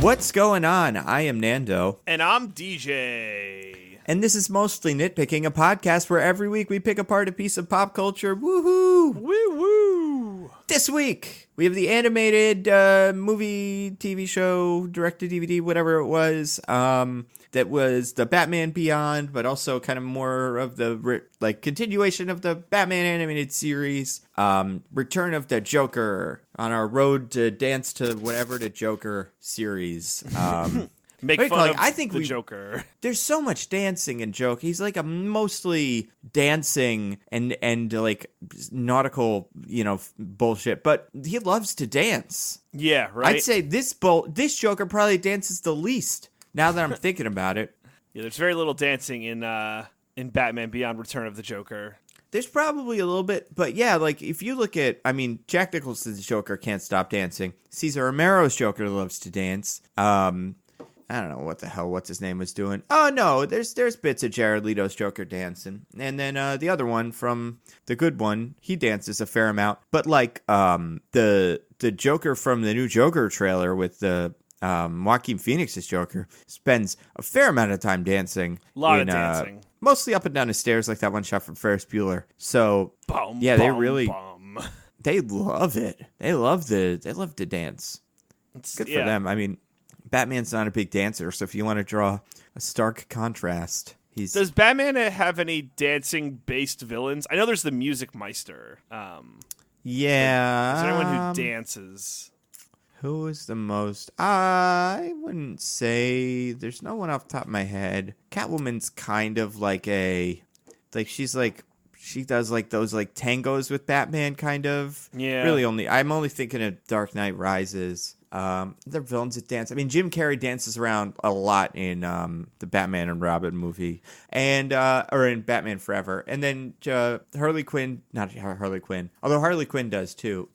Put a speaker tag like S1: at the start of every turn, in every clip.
S1: What's going on? I am Nando.
S2: And I'm DJ.
S1: And this is Mostly Nitpicking, a podcast where every week we pick apart a piece of pop culture. Woohoo!
S2: Woo-woo!
S1: This week, we have the animated movie, TV show, direct-to-DVD, whatever it was, that was the Batman Beyond, but also kind of more of the continuation of the Batman animated series. Return of the Joker on our road to dance to whatever the Joker series.
S2: Make fun of
S1: I think
S2: the Joker.
S1: There's so much dancing in Joker. He's like a mostly dancing and like nautical, bullshit. But he loves to dance.
S2: Yeah, right.
S1: I'd say this Joker probably dances the least. Now that I'm thinking about it.
S2: Yeah, there's very little dancing in Batman Beyond: Return of the Joker.
S1: There's probably a little bit, but yeah, like if you look at, Jack Nicholson's Joker can't stop dancing. Cesar Romero's Joker loves to dance. I don't know what's his name was doing. Oh no, there's bits of Jared Leto's Joker dancing. And then the other one from the good one, he dances a fair amount. But like the Joker from the new Joker trailer with the Joaquin Phoenix's Joker spends a fair amount of time dancing.
S2: A lot of dancing.
S1: Mostly up and down the stairs like that one shot from Ferris Bueller. So they love it. They love to dance. It's good for them. Batman's not a big dancer, so if you want to draw a stark contrast,
S2: Does Batman have any dancing-based villains? I know there's the Music Meister.
S1: Yeah.
S2: Is there anyone who dances?
S1: Who is the most? I wouldn't say. There's no one off the top of my head. Catwoman's kind of she does like those like tangos with Batman, kind of.
S2: Yeah.
S1: Really, I'm only thinking of Dark Knight Rises. They're villains that dance. Jim Carrey dances around a lot in the Batman and Robin movie, and or in Batman Forever. And then Harley Quinn, not Harley Quinn, although Harley Quinn does too.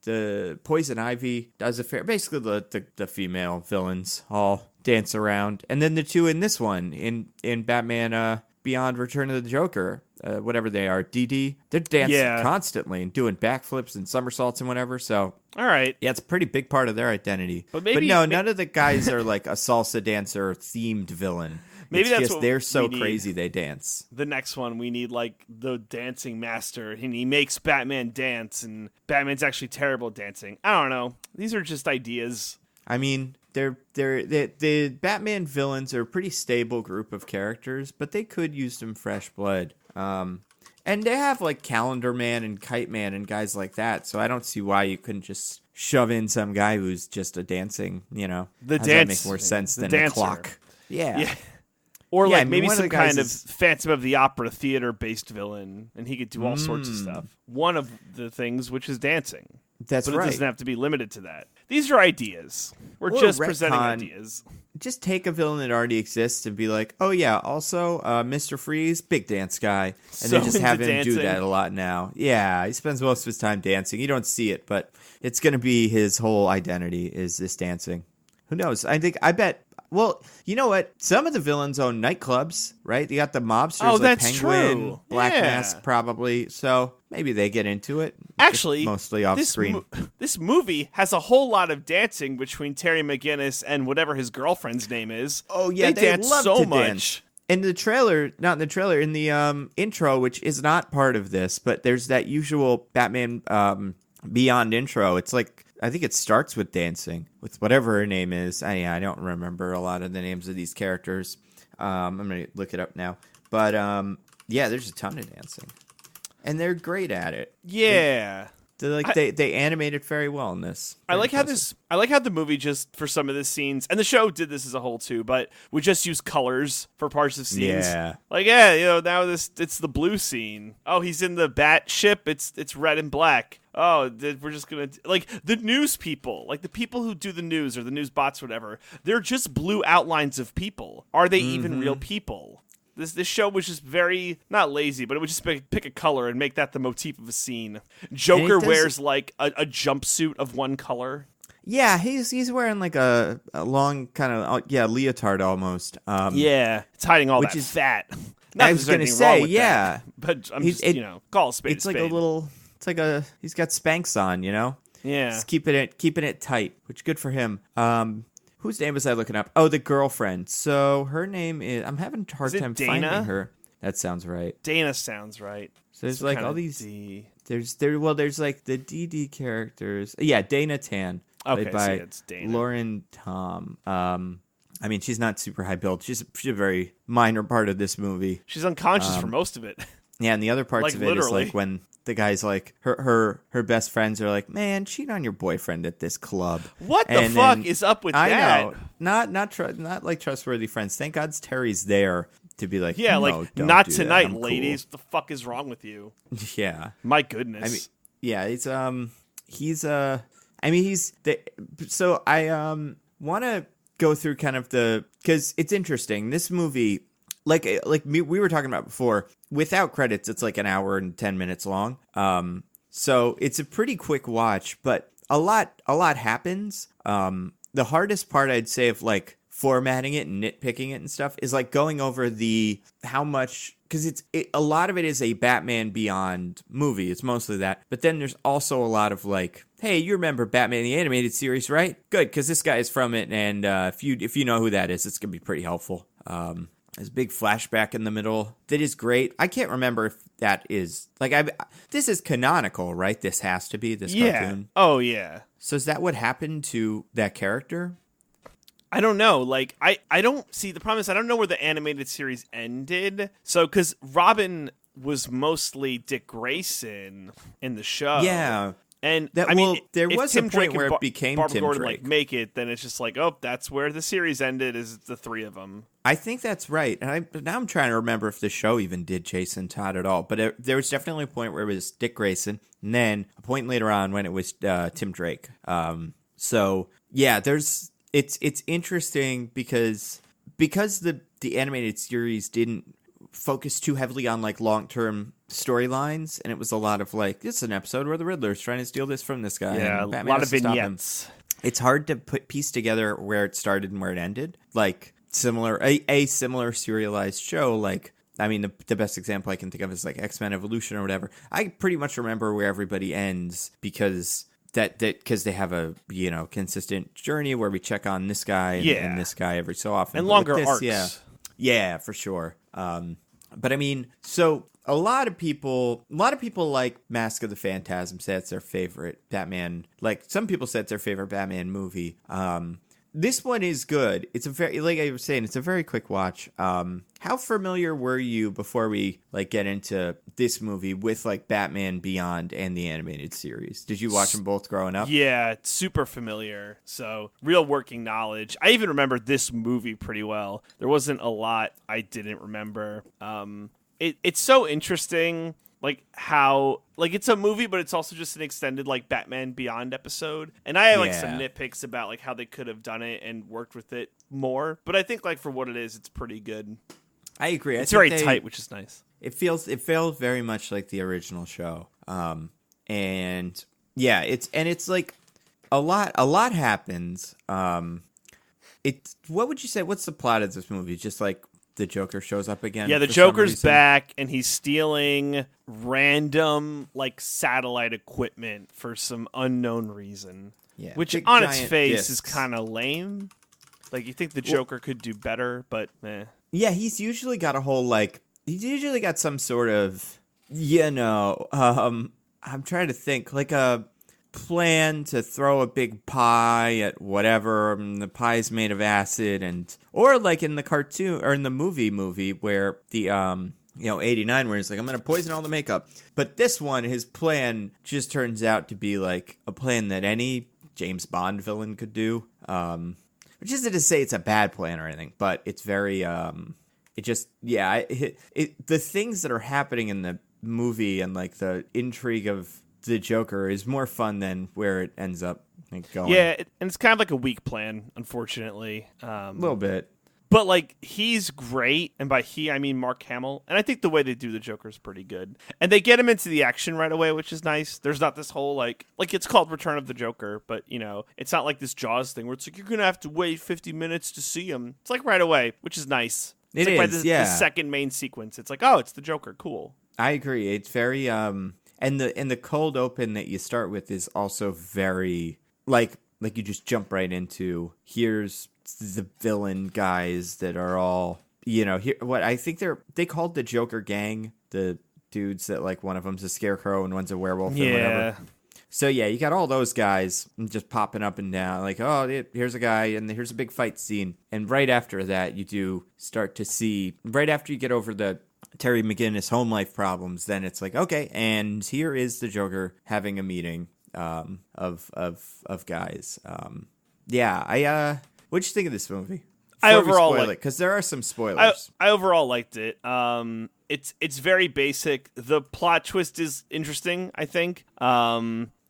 S1: The Poison Ivy does a fair. Basically, the female villains all dance around, and then the two in this one in Batman Beyond: Return of the Joker. Whatever they are, DD, they're dancing constantly and doing backflips and somersaults and whatever. So,
S2: all right,
S1: yeah, it's a pretty big part of their identity. But none of the guys are like a salsa dancer themed villain.
S2: Maybe that's
S1: just they're so crazy they dance.
S2: The next one, we need like the dancing master, and he makes Batman dance, and Batman's actually terrible at dancing. I don't know. These are just ideas.
S1: The Batman villains are a pretty stable group of characters, but they could use some fresh blood. And they have like Calendar Man and Kite Man and guys like that, so I don't see why you couldn't just shove in some guy who's just a dancing, that make more sense than a clock. Yeah.
S2: Or maybe some kind of Phantom of the Opera theater-based villain, and he could do all sorts of stuff. One of the things, which is dancing.
S1: That's right.
S2: But it doesn't have to be limited to that. These are ideas. We're just presenting ideas.
S1: Just take a villain that already exists and be like, oh yeah, also Mr. Freeze, big dance guy. And then just have him do that a lot now. Yeah, he spends most of his time dancing. You don't see it, but it's going to be his whole identity is this dancing. Who knows? I bet. Well, you know what? Some of the villains own nightclubs, right? You got the mobsters like
S2: that's
S1: Penguin,
S2: true.
S1: Black Mask probably. So maybe they get into it.
S2: Actually,
S1: mostly off screen.
S2: This movie has a whole lot of dancing between Terry McGinnis and whatever his girlfriend's name is.
S1: Oh yeah,
S2: they dance
S1: love
S2: so
S1: to
S2: much.
S1: Dance. In the trailer, not in the trailer, in the intro, which is not part of this, but there's that usual Batman Beyond intro. It's like, I think it starts with dancing with whatever her name is. I don't remember a lot of the names of these characters. I'm going to look it up now. But there's a ton of dancing. And they're great at it.
S2: Yeah.
S1: They animate it very well in this.
S2: I like how the movie just, for some of the scenes, and the show did this as a whole too, but we just use colors for parts of scenes.
S1: Yeah.
S2: Now it's the blue scene. Oh, he's in the bat ship. It's red and black. Oh, we're just going to... Like, the news people, like the people who do the news or the news bots or whatever, they're just blue outlines of people. Are they even real people? This show was just very, not lazy, but it would just pick a color and make that the motif of a scene. Joker wears like a jumpsuit of one color.
S1: Yeah, he's wearing like a long kind of leotard almost.
S2: It's hiding all that fat. Not
S1: I was going to say,
S2: that, but I'm just call a spade.
S1: It's like a little. It's like he's got Spanx on,
S2: Yeah,
S1: just keeping it tight, which good for him. whose name was I looking up? Oh, the girlfriend. So her name is, I'm having a hard time
S2: Dana?
S1: finding her. That sounds right.
S2: Dana sounds right.
S1: So there's
S2: Some
S1: like
S2: kind
S1: all
S2: of
S1: these,
S2: D.
S1: there's like the DD characters. Yeah, Dana Tan,
S2: Okay,
S1: played by
S2: so it's Dana.
S1: Lauren Tom. I mean, she's not super high built. She's a very minor part of this movie.
S2: She's unconscious for most of it.
S1: Yeah, and the other parts
S2: Like,
S1: of it
S2: literally.
S1: is like when the guys like her best friends are like, man, cheat on your boyfriend at this club.
S2: What the
S1: And
S2: fuck
S1: then-
S2: is up with
S1: I
S2: that?
S1: know, not like trustworthy friends. Thank God Terry's there to be like,
S2: Yeah,
S1: no,
S2: like,
S1: don't
S2: not
S1: do that.
S2: tonight,
S1: I'm cool."
S2: ladies. What the fuck is wrong with you?
S1: Yeah,
S2: My goodness.
S1: I mean, yeah, he's so I want to go through kind of because it's interesting. This movie, we were talking about before, without credits, it's like an hour and 10 minutes long. So it's a pretty quick watch, but a lot happens. The hardest part, I'd say, of like formatting it and nitpicking it and stuff is like going over how much, because a lot of it is a Batman Beyond movie. It's mostly that. But then there's also a lot of like, hey, you remember Batman the Animated Series, right? Good, because this guy is from it, and if you know who that is, it's gonna be pretty helpful. There's a big flashback in the middle that is great. I can't remember if that is like this is canonical, right? This has to be this cartoon.
S2: Oh yeah.
S1: So is that what happened to that character?
S2: I don't know. Like, I don't see the problem is I don't know where the animated series ended. So, because Robin was mostly Dick Grayson in the show.
S1: Yeah.
S2: And
S1: there
S2: if
S1: was
S2: Tim
S1: a point
S2: Drake and
S1: where it became
S2: Barbara
S1: Tim
S2: Gordon
S1: Drake.
S2: like make it, then it's just like, oh, that's where the series ended. Is the three of them?
S1: I think that's right. And now I'm trying to remember if the show even did Jason Todd at all. But there was definitely a point where it was Dick Grayson, and then a point later on when it was Tim Drake. So yeah, it's interesting because the animated series didn't focus too heavily on like long-term storylines, and it was a lot of like, this is an episode where the Riddler's trying to steal this from this guy.
S2: Yeah,
S1: and
S2: a
S1: Batman
S2: lot
S1: has
S2: of
S1: to stop him.
S2: vignettes.
S1: It's hard to piece together where it started and where it ended. Like a similar serialized show. Like, I mean, the best example I can think of is like X-Men Evolution or whatever. I pretty much remember where everybody ends because they have a consistent journey where we check on this guy and this guy every so often,
S2: and
S1: but
S2: longer
S1: with this,
S2: arcs.
S1: Yeah, for sure. But I mean, so a lot of people like Mask of the Phantasm. Say it's their favorite Batman. Like, some people say it's their favorite Batman movie. This one is good. It's like I was saying, it's a very quick watch. How familiar were you before we like get into this movie with like Batman Beyond and the animated series? Did you watch them both growing up?
S2: Yeah, super familiar. So, real working knowledge. I even remember this movie pretty well. There wasn't a lot I didn't remember. It's so interesting, like how like it's a movie, but it's also just an extended like Batman Beyond episode. And I have like some nitpicks about like how they could have done it and worked with it more. But I think like for what it is, it's pretty good.
S1: I agree.
S2: It's very tight, which is nice.
S1: It feels very much like the original show. And yeah, it's like a lot happens. What would you say? What's the plot of this movie? Just like the Joker shows up again?
S2: Yeah, the
S1: for
S2: Joker's
S1: some reason?
S2: back, and he's stealing random like satellite equipment for some unknown reason.
S1: Yeah,
S2: which
S1: big,
S2: on its
S1: giant
S2: face is
S1: discs.
S2: kind of lame. Like, you think the Joker could do better, but eh.
S1: Yeah, he's usually got some sort of, I'm trying to think, like a plan to throw a big pie at whatever, and the pie's made of acid, or like in the cartoon, or in the movie where the, 89, where he's like, I'm going to poison all the makeup. But this one, his plan just turns out to be like a plan that any James Bond villain could do. Which isn't to say it's a bad plan or anything, but it's very, the things that are happening in the movie and like the intrigue of the Joker is more fun than where it ends up going.
S2: Yeah, and it's kind of like a weak plan, unfortunately.
S1: A little bit.
S2: But, like, he's great, and by he, I mean Mark Hamill, and I think the way they do the Joker is pretty good. And they get him into the action right away, which is nice. There's not this whole, like it's called Return of the Joker, but, it's not like this Jaws thing where it's like, you're going to have to wait 50 minutes to see him. It's like right away, which is nice. It's
S1: It
S2: like
S1: is,
S2: by the second main sequence. It's like, oh, it's the Joker, cool.
S1: I agree. It's very, and the cold open that you start with is also very, like you just jump right into, here's the villain guys that are all, you know, here, what I think they called the Joker gang, the dudes that like one of them's a scarecrow and one's a werewolf and whatever. So yeah, you got all those guys just popping up and down, like, oh, here's a guy, and here's a big fight scene. And right after that, you do start to see, right after you get over the Terry McGinnis home life problems, then it's like, okay, and here is the Joker having a meeting of guys. What'd you think of this movie?
S2: I overall
S1: like it, because there are some spoilers.
S2: I overall liked it. It's very basic. The plot twist is interesting, I think.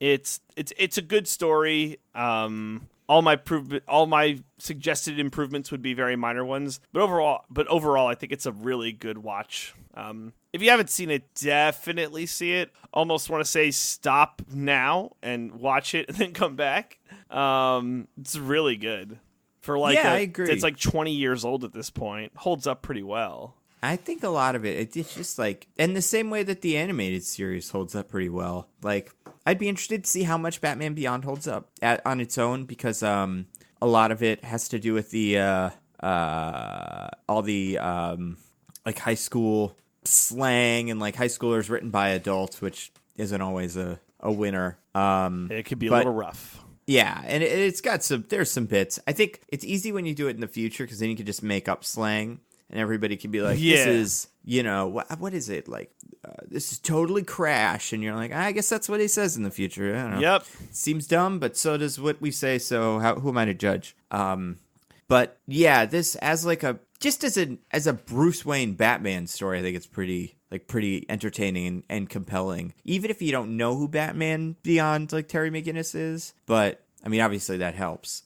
S2: It's a good story. All my suggested improvements would be very minor ones, but overall, I think it's a really good watch. If you haven't seen it, definitely see it. Almost want to say stop now and watch it and then come back. It's really good. I agree. It's like 20 years old at this point. Holds up pretty well.
S1: I think a lot of it's just like, and the same way that the animated series holds up pretty well. Like, I'd be interested to see how much Batman Beyond holds up on its own, because a lot of it has to do with the all the like high school slang and like high schoolers written by adults, which isn't always a winner.
S2: It could be a little rough.
S1: Yeah, and it's got there's some bits. I think it's easy when you do it in the future, because then you can just make up slang. And everybody can be like, this is, you know, what is it? Like, this is totally Crash. And you're like, I guess that's what he says in the future. I don't know.
S2: Yep.
S1: Seems dumb, but so does what we say. So who am I to judge? But yeah, this as like as a Bruce Wayne Batman story, I think it's pretty entertaining and compelling. Even if you don't know who Batman Beyond like Terry McGinnis is. But I mean, obviously that helps.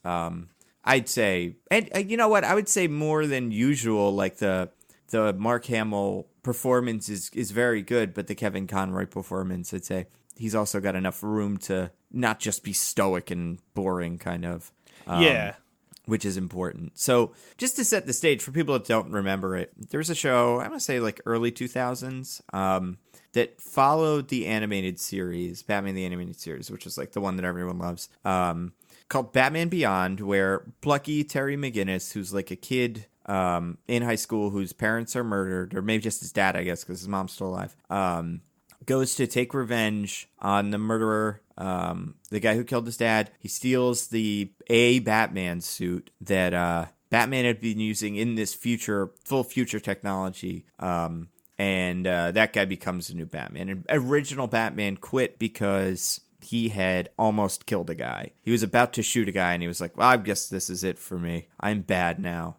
S1: I'd say, and you know what? I would say more than usual, like the Mark Hamill performance is very good, but the Kevin Conroy performance, I'd say he's also got enough room to not just be stoic and boring, kind of. Which is important. So just to set the stage for people that don't remember it, there's a show, I'm going to say like early 2000s, that followed the animated series, Batman the Animated Series, which is like the one that everyone loves. Called Batman Beyond, where plucky Terry McGinnis, who's like a kid in high school whose parents are murdered, or maybe just his dad, I guess, because his mom's still alive, goes to take revenge on the murderer, the guy who killed his dad. He steals the Batman suit that Batman had been using in this full future technology, and that guy becomes the new Batman. And original Batman quit because he had almost killed a guy. He was about to shoot a guy, and he was like, well, I guess this is it for me. I'm bad now.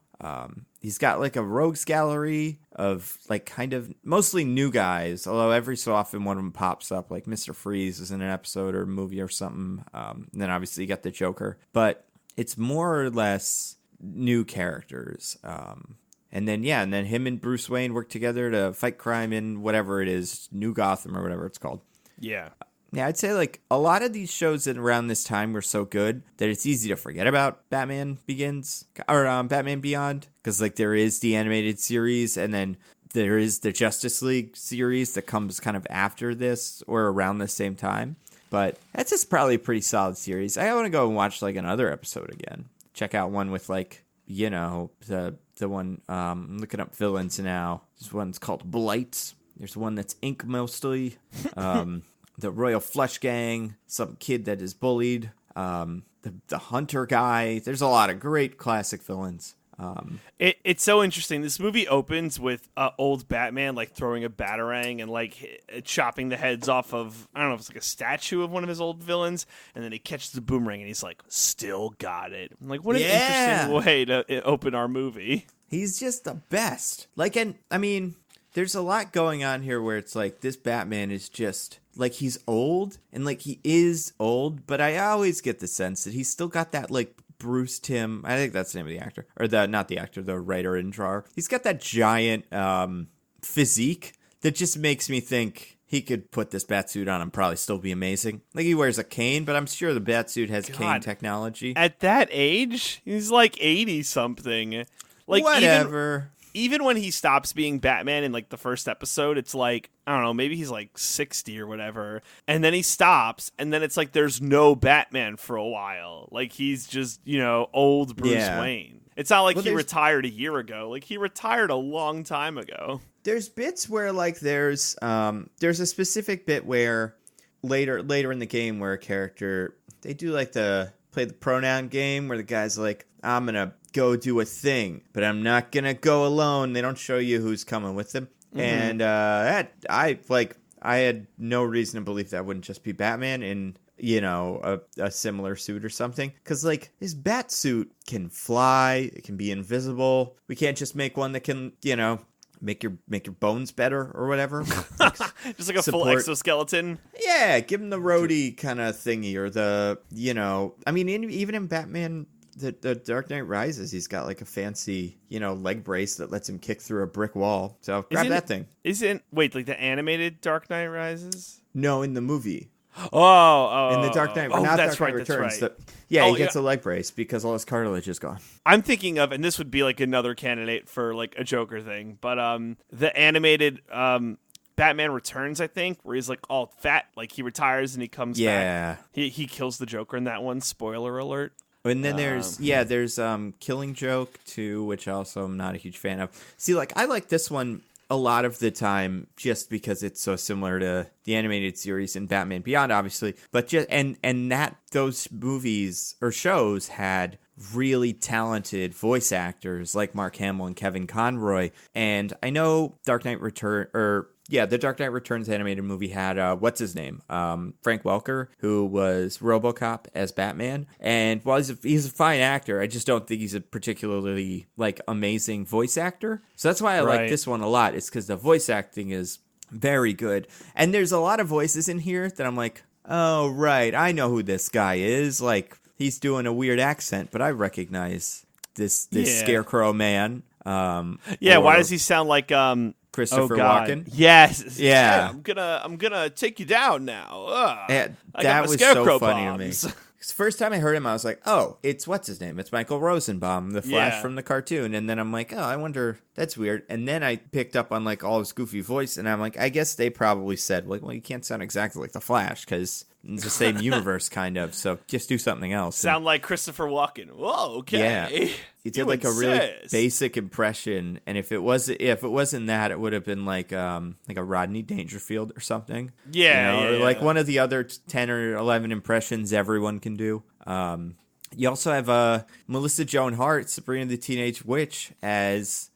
S1: He's got like a rogues gallery of like kind of mostly new guys, although every so often one of them pops up, like Mr. Freeze is in an episode or a movie or something. And then obviously you got the Joker. But it's more or less new characters. And then him and Bruce Wayne work together to fight crime in whatever it is, New Gotham or whatever it's called.
S2: Yeah.
S1: Yeah, I'd say like a lot of these shows that around this time were so good that it's easy to forget about Batman Begins or Batman Beyond, because like there is the animated series and then there is the Justice League series that comes kind of after this or around the same time. But that's just probably a pretty solid series. I want to go and watch like another episode again. Check out one with like, you know, the one I'm looking up villains now. This one's called Blight. There's one that's ink mostly. The Royal Flush Gang, some kid that is bullied, the Hunter guy. There's a lot of great classic villains.
S2: It's so interesting. This movie opens with old Batman like throwing a batarang and like chopping the heads off of, I don't know if it's like a statue of one of his old villains, and then he catches the boomerang and he's like, still got it. I'm like, what an interesting way to open our movie.
S1: He's just the best. Like, and I mean, there's a lot going on here where it's like this Batman is just like, he's old and like he is old, but I always get the sense that he's still got that like Bruce Timm, I think that's the name of the actor, or not the actor, the writer and drawer. He's got that giant physique that just makes me think he could put this batsuit on and probably still be amazing. Like, he wears a cane, but I'm sure the batsuit has cane technology.
S2: At that age, he's like 80 something. Like,
S1: whatever.
S2: even when he stops being Batman in like the first episode, it's like, I don't know, maybe he's like 60 or whatever, and then he stops, and then it's like there's no Batman for a while. Like he's just, old Bruce Wayne. It's not like he retired a year ago. Like he retired a long time ago.
S1: There's bits where like there's a specific bit where later in the game where a character, they do like play the pronoun game where the guy's like, I'm gonna go do a thing, but I'm not gonna go alone. They don't show you who's coming with them. And I had no reason to believe that wouldn't just be Batman in a similar suit or something, because like his bat suit can fly, it can be invisible. We can't just make one that can make your bones better or whatever.
S2: Just like a full exoskeleton.
S1: Yeah, give him the roadie kind of thingy, or the even in Batman the Dark Knight Rises, he's got like a fancy leg brace that lets him kick through a brick wall. So grab that thing.
S2: Wait, like the animated Dark Knight Rises?
S1: No, in the movie.
S2: Oh,
S1: in the Dark Knight, not
S2: that's
S1: Dark Knight
S2: right,
S1: Returns.
S2: That's
S1: right. He gets a leg brace because all his cartilage is gone.
S2: I'm thinking of, and this would be like another candidate for like a Joker thing, but the animated Batman Returns, I think, where he's like all fat, like he retires and he comes back. He kills the Joker in that one. Spoiler alert.
S1: And then there's Killing Joke too, which also I'm not a huge fan of. See, like I like this one a lot of the time just because it's so similar to the animated series and Batman Beyond, obviously. But just and that those movies or shows had really talented voice actors like Mark Hamill and Kevin Conroy. And I know the Dark Knight Returns animated movie had what's his name? Frank Welker, who was RoboCop as Batman. And while he's a fine actor, I just don't think he's a particularly like amazing voice actor. So that's why I like this one a lot. It's because the voice acting is very good. And there's a lot of voices in here that I'm like, oh right, I know who this guy is. Like he's doing a weird accent, but I recognize this Scarecrow man.
S2: Why does he sound like
S1: Christopher Walken?
S2: Yes.
S1: Yeah.
S2: I'm gonna take you down now.
S1: That was so funny to me. First time I heard him, I was like, oh, it's what's his name? It's Michael Rosenbaum, the Flash from the cartoon. And then I'm like, oh, I wonder, that's weird. And then I picked up on like all his goofy voice, and I'm like, I guess they probably said, like, well, you can't sound exactly like the Flash because it's the same universe, kind of. So just do something else.
S2: Sound like Christopher Walken. Whoa, okay.
S1: Yeah. He did like a really basic impression, and if it wasn't that, it would have been like a Rodney Dangerfield or something. Or like one of the other 10 or 11 impressions everyone can do. You also have Melissa Joan Hart, Sabrina the Teenage Witch, as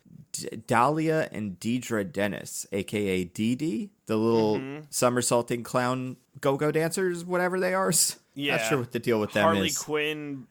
S1: Dahlia and Deidre Dennis, aka Dee Dee, the little somersaulting clown go-go dancers, whatever they are.
S2: Yeah,
S1: not sure what the deal with them
S2: Harley
S1: is.
S2: Quinn,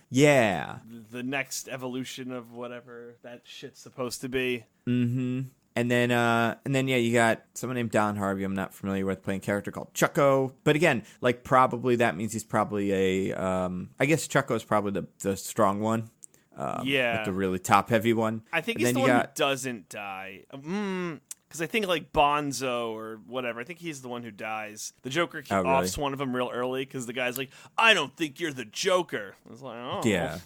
S1: Yeah.
S2: The next evolution of whatever that shit's supposed to be.
S1: Mm-hmm. And then you got someone named Don Harvey I'm not familiar with playing a character called Chucko. But again, like probably that means he's probably I guess Chucko is probably the strong one. Like the really top heavy one.
S2: I think he's the one who doesn't die. Because I think like Bonzo or whatever, I think he's the one who dies. The Joker offs one of them real early because the guy's like, I don't think you're the Joker. I was like, oh.
S1: Yeah.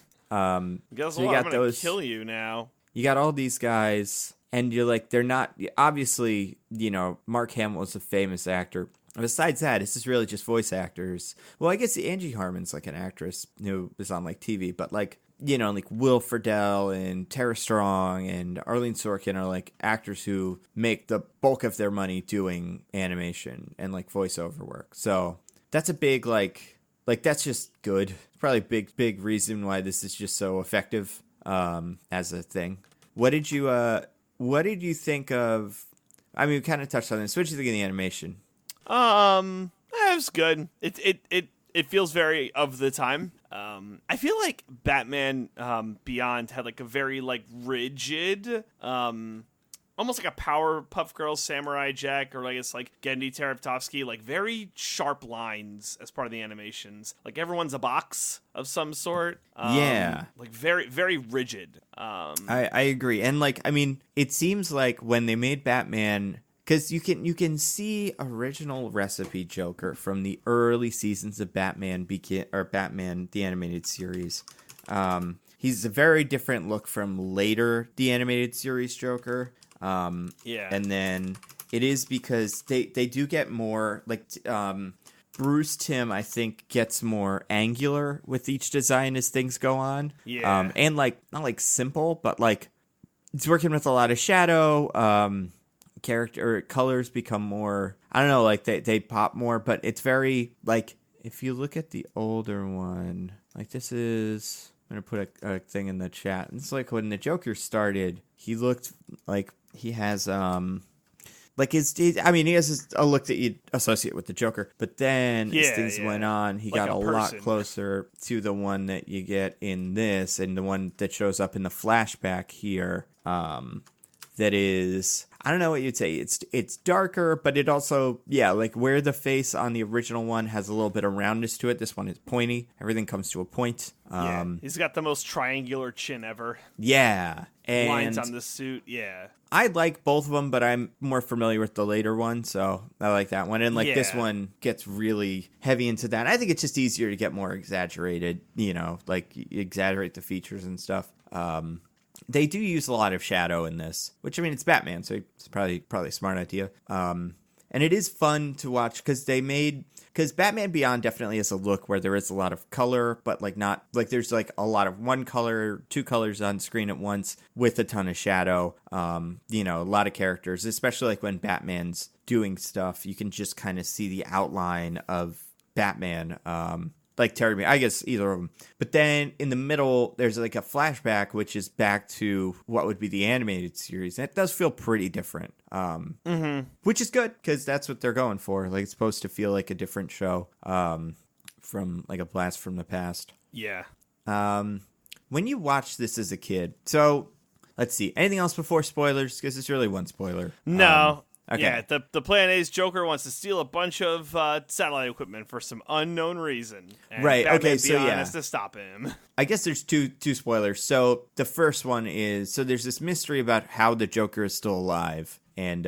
S2: Guess what? I'm going to kill you now.
S1: You got all these guys, and you're like, they're not, obviously, Mark Hamill is a famous actor. Besides that, this is really just voice actors. Well, I guess Angie Harmon's like an actress who is on like TV, but like, like Will Friedle and Tara Strong and Arlene Sorkin are like actors who make the bulk of their money doing animation and like voiceover work. So that's a big like that's just good. It's probably a big reason why this is just so effective as a thing. What did you think of? I mean, we kind of touched on this. What did you think of the animation?
S2: It was good. It feels very of the time. I feel like Batman Beyond had like a very like rigid, almost like a Powerpuff Girls Samurai Jack, or I guess like Gendy Tartakovsky, like very sharp lines as part of the animations. Like everyone's a box of some sort. Like very, very rigid.
S1: I agree. And like, I mean, it seems like when they made Batman, because you can see original recipe Joker from the early seasons of Batman the animated series. he's a very different look from later the animated series Joker. And then it is because they do get more like Bruce Timm, I think, gets more angular with each design as things go on.
S2: Yeah.
S1: And like not like simple, but like it's working with a lot of shadow. Character colors become more, I don't know, like they pop more, but it's very like if you look at the older one, like this is, I'm gonna put a thing in the chat. It's like when the Joker started, he looked like he has like he has a look that you'd associate with the Joker, but then as things went on, he got a lot closer to the one that you get in this, and the one that shows up in the flashback here. That is, I don't know what you'd say. It's darker, but it also, like where the face on the original one has a little bit of roundness to it, this one is pointy. Everything comes to a point.
S2: He's got the most triangular chin ever.
S1: Yeah. And
S2: lines on the suit,
S1: I like both of them, but I'm more familiar with the later one, so I like that one. And like this one gets really heavy into that. I think it's just easier to get more exaggerated, like exaggerate the features and stuff. They do use a lot of shadow in this, which, I mean, it's Batman, so it's probably a smart idea. And it is fun to watch because Batman Beyond definitely has a look where there is a lot of color, but like not like there's like a lot of one color, two colors on screen at once with a ton of shadow. A lot of characters, especially like when Batman's doing stuff, you can just kind of see the outline of Batman. Like Terry, I guess either of them. But then in the middle, there's like a flashback, which is back to what would be the animated series. And it does feel pretty different, which is good because that's what they're going for. Like it's supposed to feel like a different show from like a blast from the past.
S2: Yeah.
S1: When you watch this as a kid, so let's see. Anything else before spoilers? Because it's really one spoiler.
S2: No.
S1: Okay.
S2: Yeah, the plan A's Joker wants to steal a bunch of satellite equipment for some unknown reason. And
S1: right,
S2: Batman
S1: okay, so
S2: has to stop him.
S1: I guess there's two spoilers. So the first one is, so there's this mystery about how the Joker is still alive. And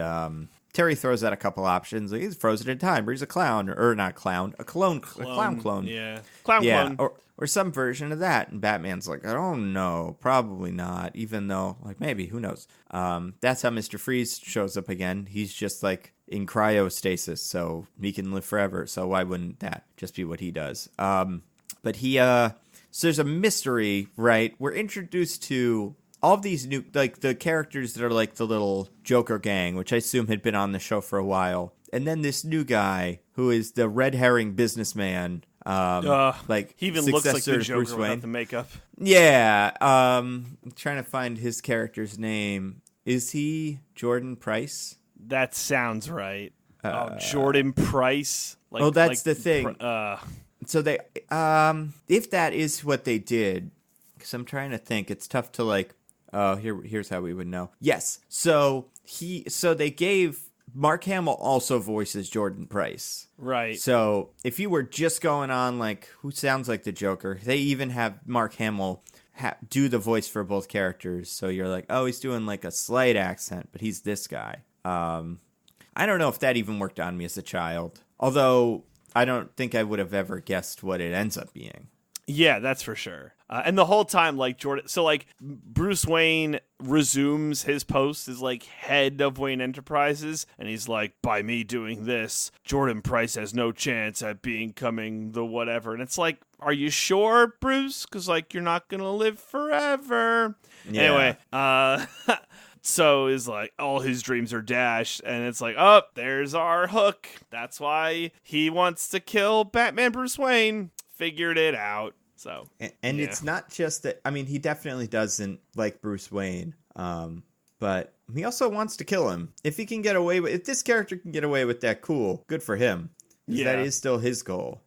S1: Terry throws out a couple options. Like he's frozen in time, or he's a clown, or not clown, a clown clone.
S2: Yeah, clone.
S1: Or some version of that. And Batman's like, I don't know, probably not. Even though, like, maybe, who knows? That's how Mr. Freeze shows up again. He's just like in cryostasis, so he can live forever. So why wouldn't that just be what he does? But so there's a mystery, right? We're introduced to all of these new, like the characters that are like the little Joker gang, which I assume had been on the show for a while. And then this new guy who is the red herring businessman. Like
S2: he even looks like the Joker without the makeup.
S1: Yeah. I'm trying to find his character's name. Is he Jordan Price?
S2: That sounds right. Jordan Price.
S1: That's the thing. So they, if that is what they did, because I'm trying to think, it's tough to like. Here's how we would know. Yes. So they gave. Mark Hamill also voices Jordan Price.
S2: Right.
S1: So if you were just going on like who sounds like the Joker, they even have Mark Hamill do the voice for both characters. So you're like, oh, he's doing like a slight accent, but he's this guy. I don't know if that even worked on me as a child. Although I don't think I would have ever guessed what it ends up being.
S2: Yeah, that's for sure. And the whole time, like Bruce Wayne resumes his post as like head of Wayne Enterprises, and he's like, by me doing this, Jordan Price has no chance at becoming the whatever. And it's like, are you sure, Bruce? Because like you're not gonna live forever. Yeah. Anyway, so is like all his dreams are dashed, and it's like, oh, there's our hook. That's why he wants to kill Batman Bruce Wayne. Figured it out. So
S1: and it's not just that. I mean, he definitely doesn't like Bruce Wayne, but he also wants to kill him. If he can get away with, if this character can get away with that, cool, good for him. That is still his goal.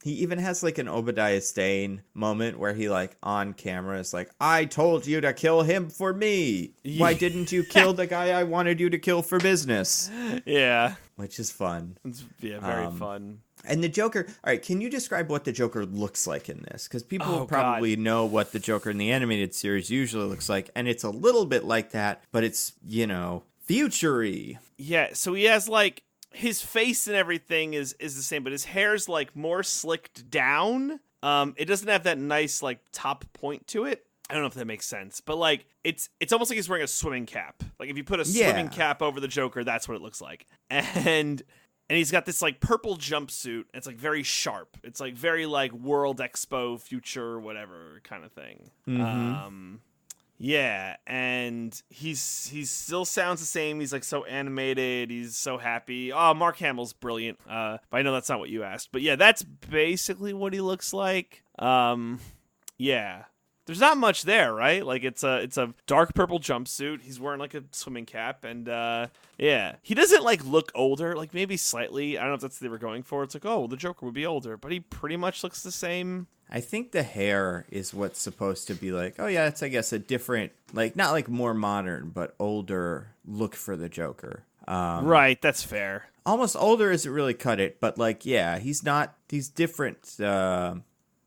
S1: He even has like an Obadiah Stane moment where he like on camera is like, I told you to kill him for me. Why didn't you kill the guy I wanted you to kill for business?
S2: Yeah.
S1: Which is fun.
S2: It's very fun.
S1: And the Joker, all right, can you describe what the Joker looks like in this? Because people will probably know what the Joker in the animated series usually looks like, and it's a little bit like that, but it's, future-y.
S2: Yeah, so he has, like, his face and everything is the same, but his hair's, like, more slicked down. It doesn't have that nice like top point to it. I don't know if that makes sense, but like it's almost like he's wearing a swimming cap. Like if you put a swimming cap over the Joker, that's what it looks like. And he's got this like purple jumpsuit. It's like very sharp. It's like very like World Expo future whatever kind of thing. Yeah, and he still sounds the same. He's like so animated. He's so happy. Oh, Mark Hamill's brilliant. But I know that's not what you asked. But yeah, that's basically what he looks like. Yeah. There's not much there, right? Like it's a dark purple jumpsuit. He's wearing like a swimming cap, and yeah, he doesn't like look older. Like maybe slightly. I don't know if that's what they were going for. It's like, oh, well, the Joker would be older, but he pretty much looks the same.
S1: I think the hair is what's supposed to be like, oh yeah, it's I guess a different, like not like more modern, but older look for the Joker.
S2: Right, that's fair.
S1: Almost older isn't really cut it, but like yeah, he's different.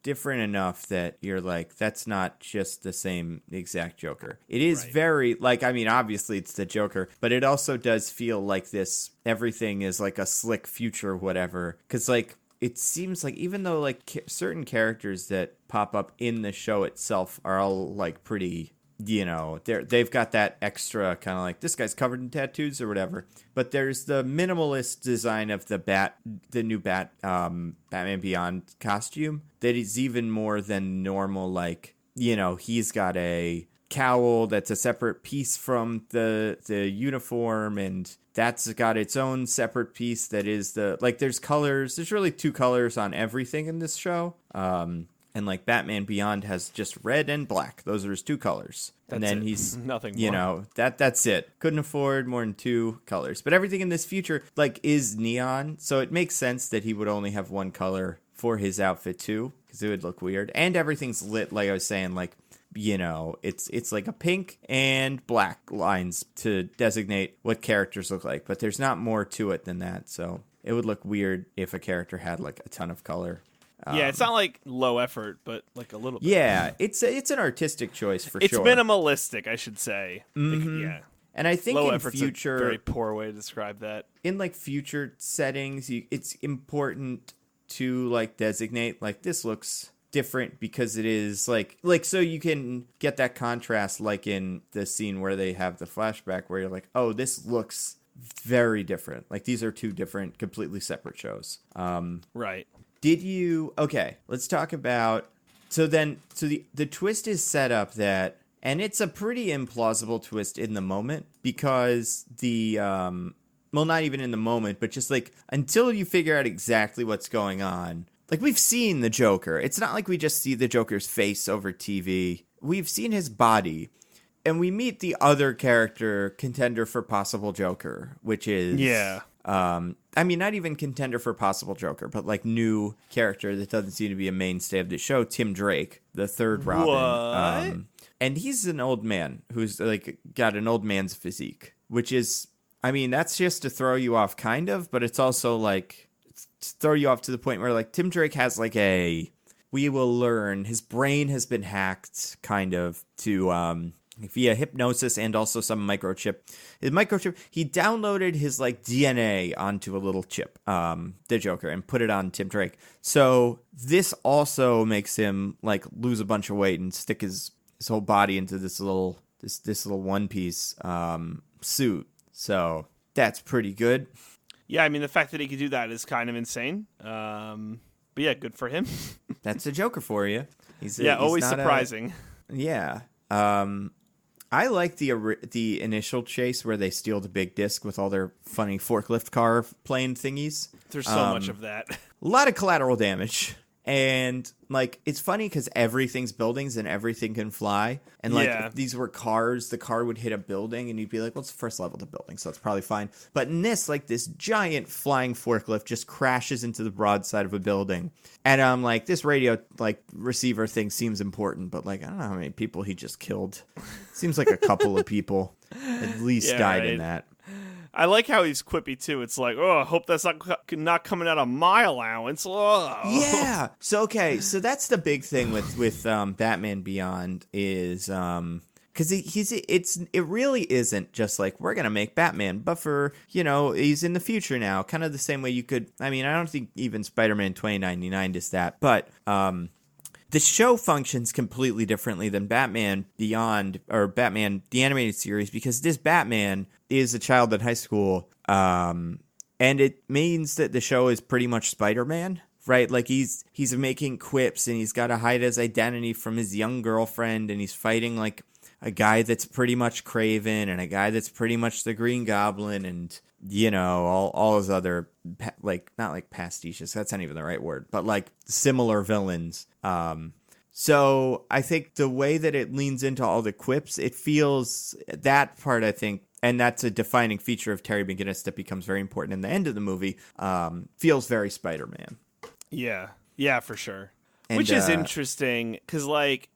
S1: Different enough that you're like, that's not just the same exact Joker. It is very, like, I mean, obviously it's the Joker, but it also does feel like this, everything is like a slick future, whatever. Because, like, it seems like even though, like, certain characters that pop up in the show itself are all, like, pretty, you know, they've got that extra kind of like, this guy's covered in tattoos or whatever. But there's the minimalist design of the new Batman Beyond costume that is even more than normal. Like, you know, he's got a cowl that's a separate piece from the uniform, and that's got its own separate piece that is there's colors. There's really two colors on everything in this show. And like Batman Beyond has just red and black. Those are his two colors. And then he's
S2: nothing more.
S1: You know, that's it. Couldn't afford more than two colors. But everything in this future like is neon, so it makes sense that he would only have one color for his outfit too, because it would look weird. And everything's lit, like I was saying, like, you know, it's like a pink and black lines to designate what characters look like, but there's not more to it than that. So it would look weird if a character had like a ton of color.
S2: Yeah, it's not like low effort, but like a little bit.
S1: Yeah, it's an artistic choice for
S2: it's
S1: sure.
S2: It's minimalistic, I should say.
S1: Mm-hmm.
S2: Yeah.
S1: And I think
S2: low
S1: in
S2: effort's
S1: future,
S2: a very poor way to describe that.
S1: In like future settings, it's important to like designate like this looks different because it is like so you can get that contrast like in the scene where they have the flashback where you're like, oh, this looks very different. Like these are two different, completely separate shows.
S2: Right.
S1: Okay, let's talk about, so the twist is set up that, and it's a pretty implausible twist in the moment because well, not even in the moment, but just like until you figure out exactly what's going on. Like we've seen the Joker. It's not like we just see the Joker's face over TV. We've seen his body. And we meet the other character contender for possible Joker, which is...
S2: Yeah.
S1: I mean, not even contender for possible Joker, but like new character that doesn't seem to be a mainstay of the show, Tim Drake, the third Robin.
S2: What?
S1: And he's an old man who's like got an old man's physique, which is, I mean, that's just to throw you off kind of, but it's also like to throw you off to the point where like Tim Drake has like we will learn, his brain has been hacked kind of to, via hypnosis and also some microchip. He downloaded his like DNA onto a little chip, the Joker, and put it on Tim Drake. So this also makes him like lose a bunch of weight and stick his whole body into this little one piece suit. So that's pretty good.
S2: Yeah, I mean the fact that he could do that is kind of insane. But yeah, good for him.
S1: That's the Joker for you. He's
S2: always surprising.
S1: Yeah. I like the initial chase where they steal the big disc with all their funny forklift car plane thingies.
S2: There's so much of that.
S1: A lot of collateral damage. And, like, it's funny because everything's buildings and everything can fly. And, like, if these were cars, the car would hit a building and you'd be like, well, it's the first level of the building, so it's probably fine. But in this, like, this giant flying forklift just crashes into the broadside of a building. And I'm like, this radio, like, receiver thing seems important, but, like, I don't know how many people he just killed. Seems like a couple of people at least died in that.
S2: I like how he's quippy too. It's like, oh, I hope that's not coming out of my allowance. Oh.
S1: Yeah. So that's the big thing with Batman Beyond is because it really isn't just like we're gonna make Batman, but for he's in the future now, kind of the same way you could. I mean, I don't think even Spider-Man 2099 does that, but The show functions completely differently than Batman Beyond or Batman the animated series because this Batman is a child in high school, and it means that the show is pretty much Spider-Man, right? Like he's making quips and he's got to hide his identity from his young girlfriend, and he's fighting like a guy that's pretty much Kraven and a guy that's pretty much the Green Goblin, and all his other like not like pastiches. That's not even the right word, but like similar villains. So I think the way that it leans into all the quips, it feels that part, I think, and that's a defining feature of Terry McGinnis that becomes very important in the end of the movie, feels very Spider-Man.
S2: Yeah, for sure.
S1: And,
S2: which is interesting because like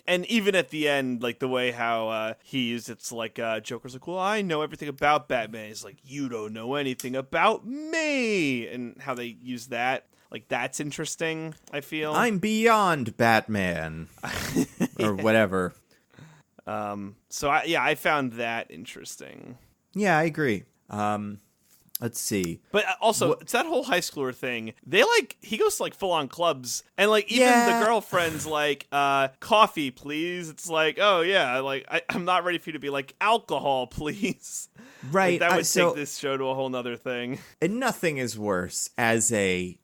S2: and even at the end, like the way how it's like Joker's like, well, I know everything about Batman. He's like, you don't know anything about me, and how they use that. Like, that's interesting, I feel.
S1: I'm beyond Batman. Or whatever.
S2: So, I found that interesting.
S1: Yeah, I agree. Let's see.
S2: But also, it's that whole high schooler thing. He goes to, like, full-on clubs. And, like, even the girlfriend's like, coffee, please. It's like, oh, yeah, like, I'm not ready for you to be like, alcohol, please.
S1: Right.
S2: Like, that would take this show to a whole nother thing.
S1: And nothing is worse as a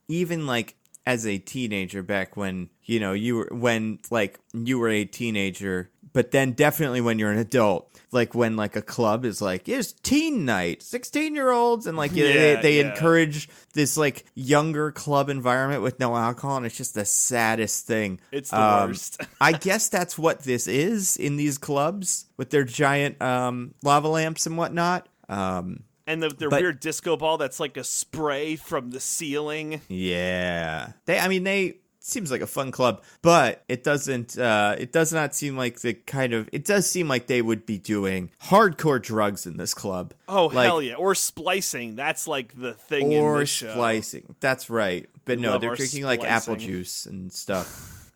S1: teenager back when, you were a teenager, but then definitely when you're an adult, like when like a club is like, it's teen night, 16-year-olds, and like they encourage this like younger club environment with no alcohol, and it's just the saddest thing.
S2: It's the worst.
S1: I guess that's what this is in these clubs with their giant lava lamps and whatnot. And
S2: their weird disco ball that's like a spray from the ceiling.
S1: Yeah. They seems like a fun club, but it does not seem like it does seem like they would be doing hardcore drugs in this club.
S2: Oh, like, hell yeah. Or splicing. That's like the thing in this show.
S1: Or splicing. That's right. But no, they're drinking like apple juice and stuff.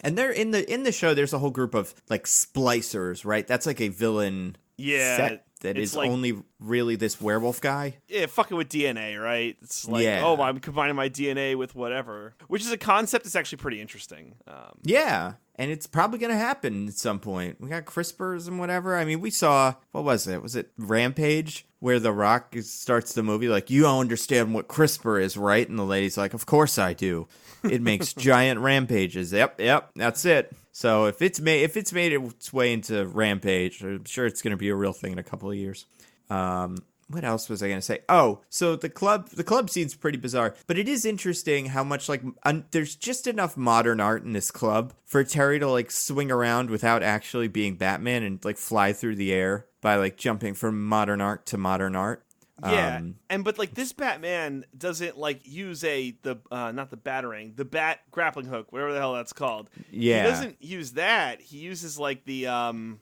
S1: And they're in the show, there's a whole group of like splicers, right? That's like a villain set that is like, only really this werewolf guy. Yeah,
S2: fucking with DNA, right? It's like, oh, I'm combining my DNA with whatever. Which is a concept that's actually pretty interesting.
S1: Yeah, and it's probably going to happen at some point. We got CRISPRs and whatever. I mean, we saw, what was it? Was it Rampage? Where The Rock starts the movie like, you don't understand what CRISPR is, right? And the lady's like, of course I do. It makes giant rampages. Yep, that's it. So if it's made its way into Rampage, I'm sure it's going to be a real thing in a couple of years. What else was I going to say? Oh, so the club scene's pretty bizarre, but it is interesting how much like there's just enough modern art in this club for Terry to like swing around without actually being Batman and like fly through the air by like jumping from modern art to modern art.
S2: Yeah, but like this Batman doesn't like use not the batarang, the bat grappling hook, whatever the hell that's called.
S1: Yeah,
S2: he doesn't use that. He uses like the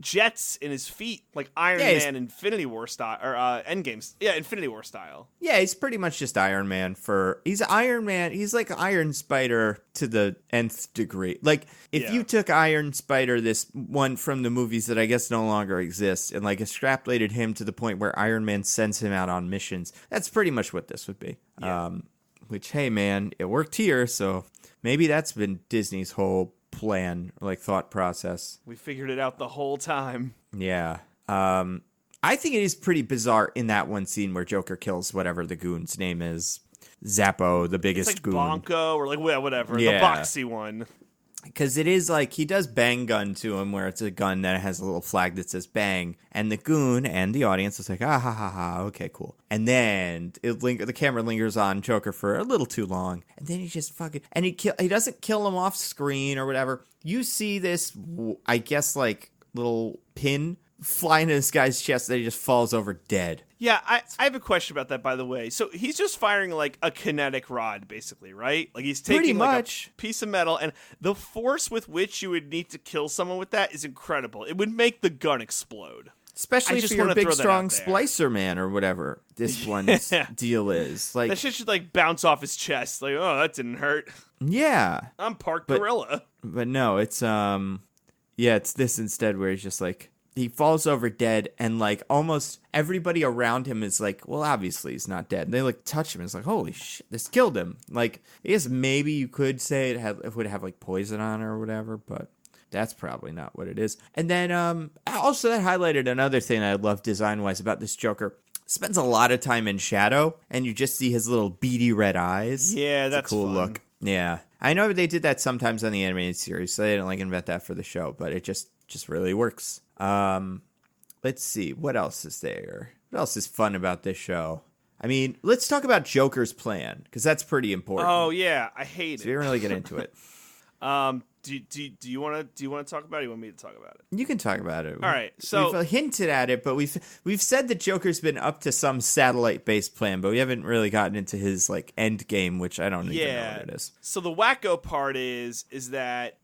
S2: jets in his feet, like Iron Man Infinity War style, or Endgame. Yeah, Infinity War style.
S1: Yeah, he's pretty much just Iron Man he's Iron Man. He's like Iron Spider to the nth degree. Like if you took Iron Spider, this one from the movies that I guess no longer exist, and like extrapolated him to the point where Iron Man sends him out on missions, that's pretty much what this would be. Yeah. Which, hey man, it worked here, so maybe that's been Disney's whole plan, like thought process.
S2: We figured it out the whole time.
S1: Yeah. I think it is pretty bizarre in that one scene where Joker kills whatever the goon's name is. Zappo, the biggest
S2: it's like
S1: goon.
S2: Bonko, or like whatever, the boxy one.
S1: Because it is like, he does bang gun to him, where it's a gun that has a little flag that says bang, and the goon and the audience is like, ah ha ha ha, okay, cool. And then the camera lingers on Joker for a little too long, and then he just fucking, and he doesn't kill him off screen or whatever. You see this, I guess, like little pin fly into this guy's chest that he just falls over dead.
S2: Yeah, I have a question about that, by the way. So he's just firing like a kinetic rod, basically, right? Like he's taking like a piece of metal, and the force with which you would need to kill someone with that is incredible. It would make the gun explode.
S1: Especially if you're a big, strong splicer man or whatever this one's deal is. Like,
S2: that shit should like bounce off his chest. Like, oh, that didn't hurt.
S1: Yeah.
S2: I'm part gorilla.
S1: But no, it's it's this instead where he's just like, he falls over dead, and like almost everybody around him is like, well, obviously he's not dead. And they like touch him, and it's like, holy shit, this killed him. Like, I guess maybe you could say it would have like poison on it or whatever, but that's probably not what it is. And then also that highlighted another thing I love design-wise about this Joker. Spends a lot of time in shadow, and you just see his little beady red eyes.
S2: Yeah, that's
S1: a cool
S2: fun.
S1: look. Yeah. I know they did that sometimes on the animated series, so they didn't like invent that for the show, but it just really works. Let's see. What else is there? What else is fun about this show? I mean, let's talk about Joker's plan, because that's pretty important.
S2: Oh, yeah. I hate
S1: So
S2: it.
S1: we didn't really get into it.
S2: Do you want to talk about it? Or you want me to talk about it?
S1: You can talk about it.
S2: All right. So
S1: we've hinted at it, but we've said that Joker's been up to some satellite-based plan, but we haven't really gotten into his like end game, which I don't even know what it is.
S2: So the wacko part is that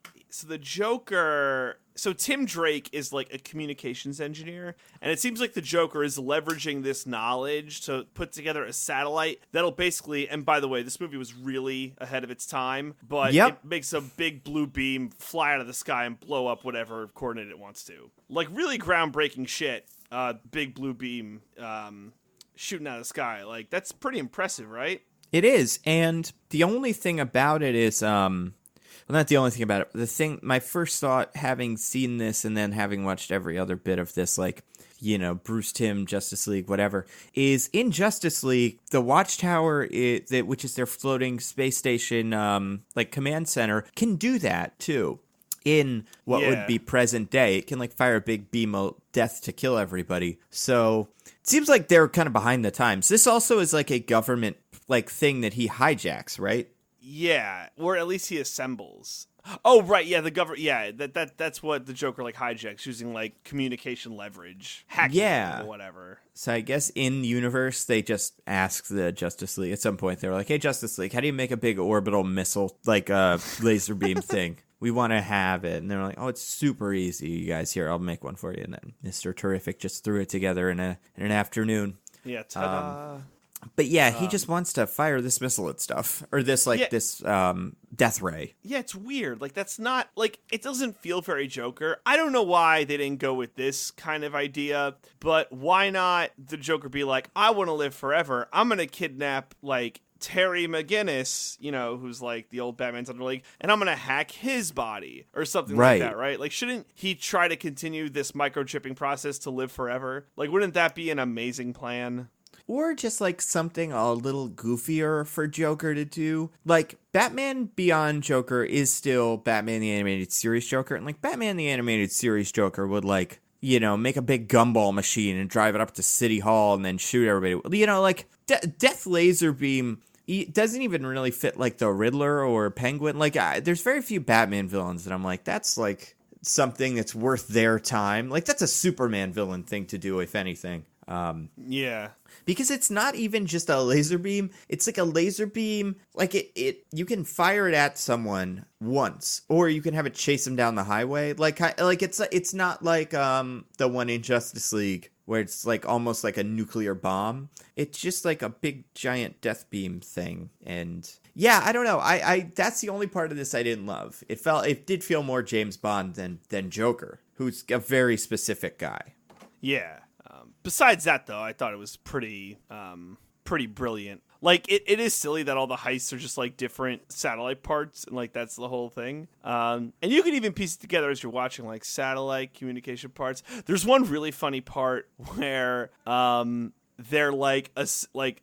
S2: the Joker. So Tim Drake is like a communications engineer, and it seems like the Joker is leveraging this knowledge to put together a satellite that'll basically, and by the way, this movie was really ahead of its time, but it makes a big blue beam fly out of the sky and blow up whatever coordinate it wants to. Like really groundbreaking shit, big blue beam shooting out of the sky. Like that's pretty impressive, right?
S1: It is, and the only thing about it is, well, not the only thing about it. My first thought, having seen this and then having watched every other bit of this, like, you know, Bruce Timm, Justice League, whatever, is in Justice League, the Watchtower, which is their floating space station, like, command center, can do that, too. In what would be present day, it can, like, fire a big beam of death to kill everybody. So it seems like they're kind of behind the times. This also is, like, a government, like, thing that he hijacks, right?
S2: Yeah, or at least he assembles. Oh, right, yeah, the government. Yeah, that's what the Joker like hijacks using like communication leverage, hacking, or whatever.
S1: So I guess in universe they just asked the Justice League at some point. They were like, "Hey, Justice League, how do you make a big orbital missile like a laser beam thing? We want to have it." And they're like, "Oh, it's super easy, you guys. Here, I'll make one for you." And then Mr. Terrific just threw it together in an afternoon.
S2: Yeah, ta-da.
S1: But yeah, he just wants to fire this missile at stuff. Or this, like, this death ray.
S2: Yeah, it's weird. Like, that's not, like, it doesn't feel very Joker. I don't know why they didn't go with this kind of idea, but why not the Joker be like, I want to live forever. I'm going to kidnap, like, Terry McGinnis, you know, who's like the old Batman's underling, and I'm going to hack his body or something like that, right? Like, shouldn't he try to continue this microchipping process to live forever? Like, wouldn't that be an amazing plan?
S1: Or just, like, something a little goofier for Joker to do. Like, Batman Beyond Joker is still Batman the Animated Series Joker. And, like, Batman the Animated Series Joker would, like, you know, make a big gumball machine and drive it up to City Hall and then shoot everybody. You know, like, Death Laser Beam doesn't even really fit, like, the Riddler or Penguin. Like, there's very few Batman villains that I'm like, that's, like, something that's worth their time. Like, that's a Superman villain thing to do, if anything.
S2: Yeah.
S1: Because it's not even just a laser beam. It's like a laser beam. Like it you can fire it at someone once, or you can have it chase them down the highway. Like it's not like the one in Justice League where it's like almost like a nuclear bomb. It's just like a big giant death beam thing. And yeah, I don't know. I that's the only part of this I didn't love. It did feel more James Bond than Joker, who's a very specific guy.
S2: Yeah. Besides that, though, I thought it was pretty brilliant. Like, it is silly that all the heists are just, like, different satellite parts, and, like, that's the whole thing. And you can even piece it together as you're watching, like, satellite communication parts. There's one really funny part where they're, like,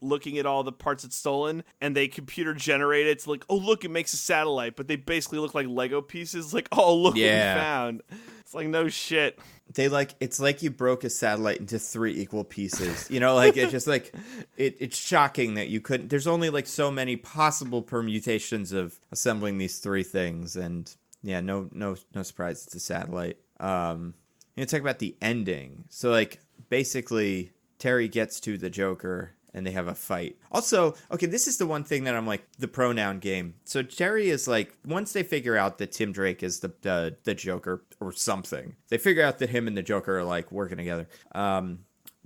S2: looking at all the parts it's stolen, and they computer generate it to, like, oh, look, it makes a satellite, but they basically look like Lego pieces. Like, oh, look what we found. It's like, no shit.
S1: It's like you broke a satellite into 3 equal pieces. You know, like it's just like it's shocking that you couldn't. There's only like so many possible permutations of assembling these 3 things, and yeah, no surprise, it's a satellite. You talk about the ending. So like basically, Terry gets to the Joker and they have a fight. Also, okay, this is the one thing that I'm like, the pronoun game. So Terry is like, once they figure out that Tim Drake is the Joker or something, they figure out that him and the Joker are like working together.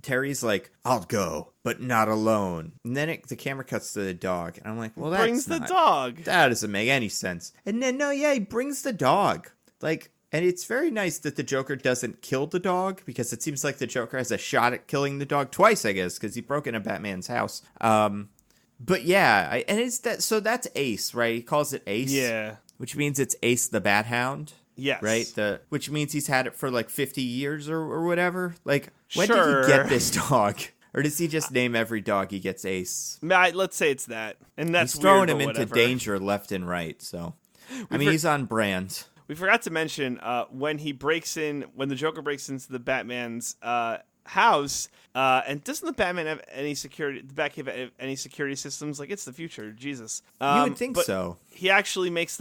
S1: Terry's like, I'll go, but not alone. And then the camera cuts to the dog. And I'm like, well,
S2: brings the dog.
S1: That doesn't make any sense. And then, no, yeah, he brings the dog. Like, And it's very nice that the Joker doesn't kill the dog, because it seems like the Joker has a shot at killing the dog twice, I guess, because he broke into Batman's house. But yeah, and it's that. So that's Ace, right? He calls it Ace.
S2: Yeah.
S1: Which means it's Ace the Bat Hound.
S2: Yes.
S1: Right? Which means he's had it for like 50 years or whatever. Like, when
S2: Sure.
S1: did he get this dog? Or does he just name every dog he gets Ace?
S2: Let's say it's that. And that's
S1: he's throwing
S2: weird,
S1: him
S2: but
S1: into
S2: whatever.
S1: danger left and right. So, he's on brand.
S2: We forgot to mention when the Joker breaks into the Batman's house, and doesn't the Batman have any security? The Batcave have any security systems? Like, it's the future, Jesus.
S1: You would think so.
S2: He actually makes